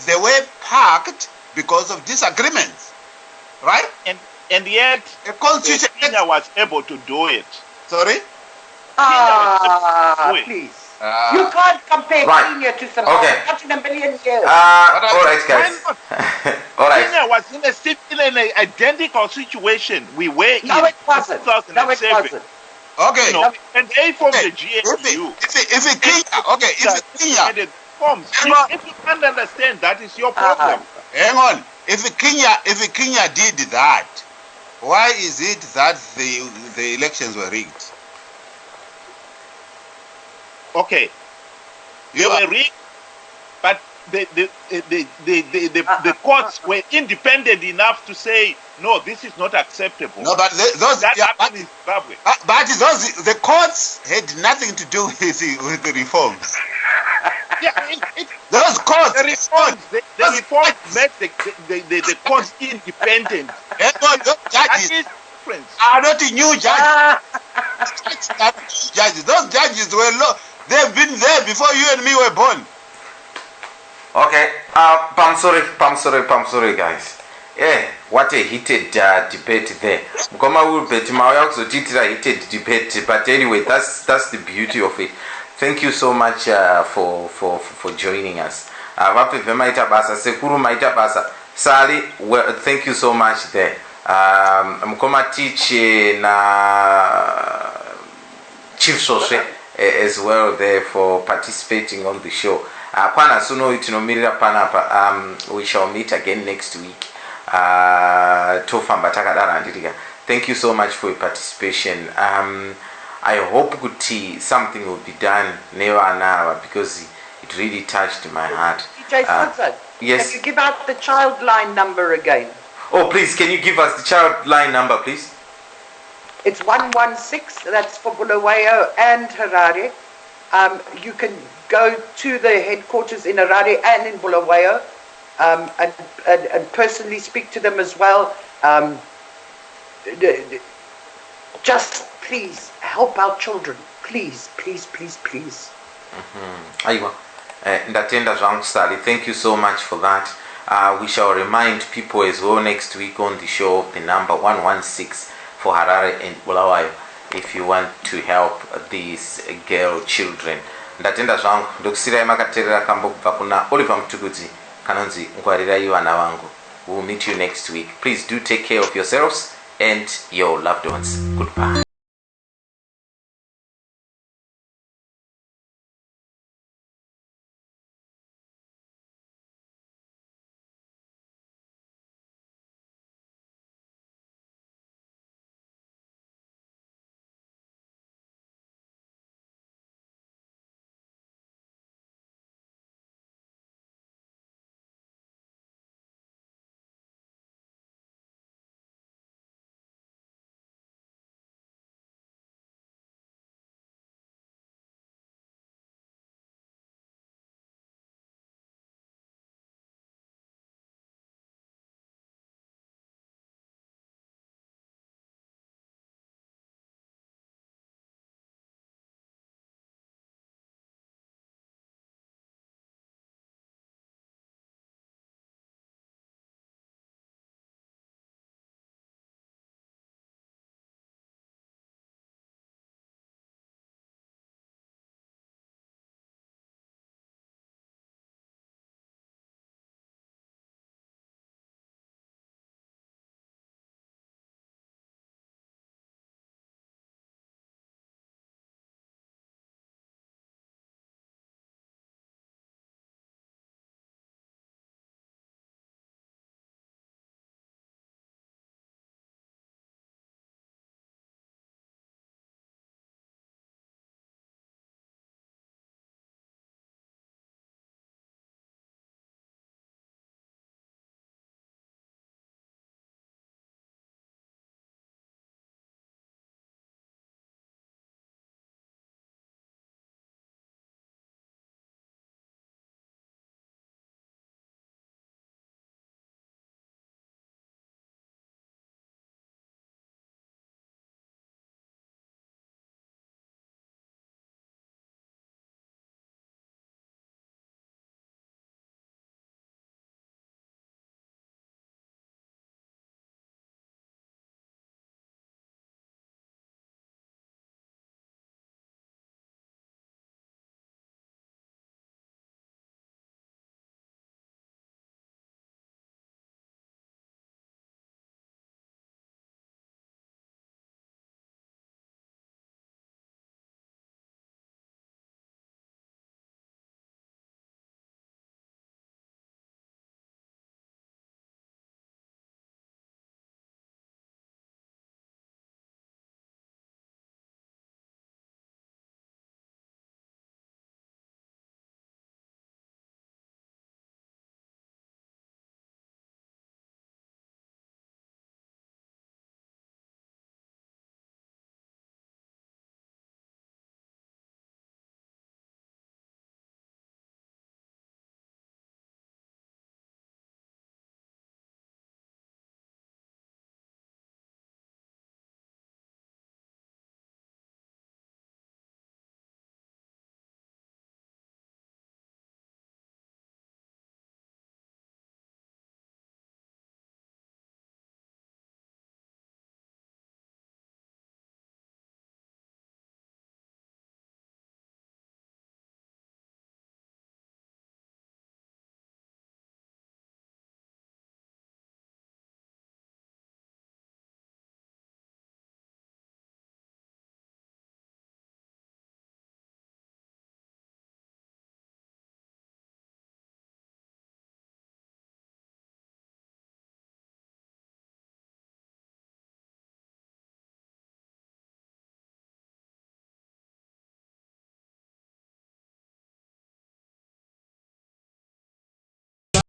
They were packed because of disagreements, right? And yet, a constitution Kenya was able to do it. Sorry? Please. You can't compare Kenya to Zimbabwe. Okay. Not in a million years. All right, guys. All right. Kenya was in an identical situation we were in. No, it wasn't. 2007. No, it wasn't. Okay. You know, and they formed the GNU. If Kenya, if you can't understand, that is your problem. Hang on. If Kenya did that, why is it that the elections were rigged? Okay, they were rigged, but the courts were independent enough to say, no, this is not acceptable. No, but that happened in Zimbabwe. But the courts had nothing to do with the reforms. Yeah, those courts. The reforms made the courts independent. Those judges are not new judges. Those judges were low. They've been there before you and me were born. Okay, I'm sorry, guys. Yeah, what a heated debate there. Mkoma will bet my also heated debate, but anyway, that's the beauty of it. Thank you so much for joining us. Sally, well, thank you so much there. Mkoma teach na Chief Soshe as well there for participating on the show. Kwana suno itinomira panapa. We shall meet again next week. Thank you so much for your participation. I hope kuti something will be done now because it really touched my heart. DJ Sodza, yes. Can you give out the child line number again? Oh, please, can you give us the child line number, please? It's 116. That's for Bulawayo and Harare. You can go to the headquarters in Harare and in Bulawayo. And personally speak to them as well. Just please help our children. Please. Aiwa. Ndatenda zvangu Sally. Thank you so much for that. We shall remind people as well next week on the show the number 116 for Harare and Bulawayo if you want to help these girl children. Ndatenda zvangu ndokusira makaterera kambo kubva kuna Oliver Mtukudzi. Kanonzi ngwarira iwana wangu. We'll meet you next week. Please do take care of yourselves and your loved ones. Goodbye.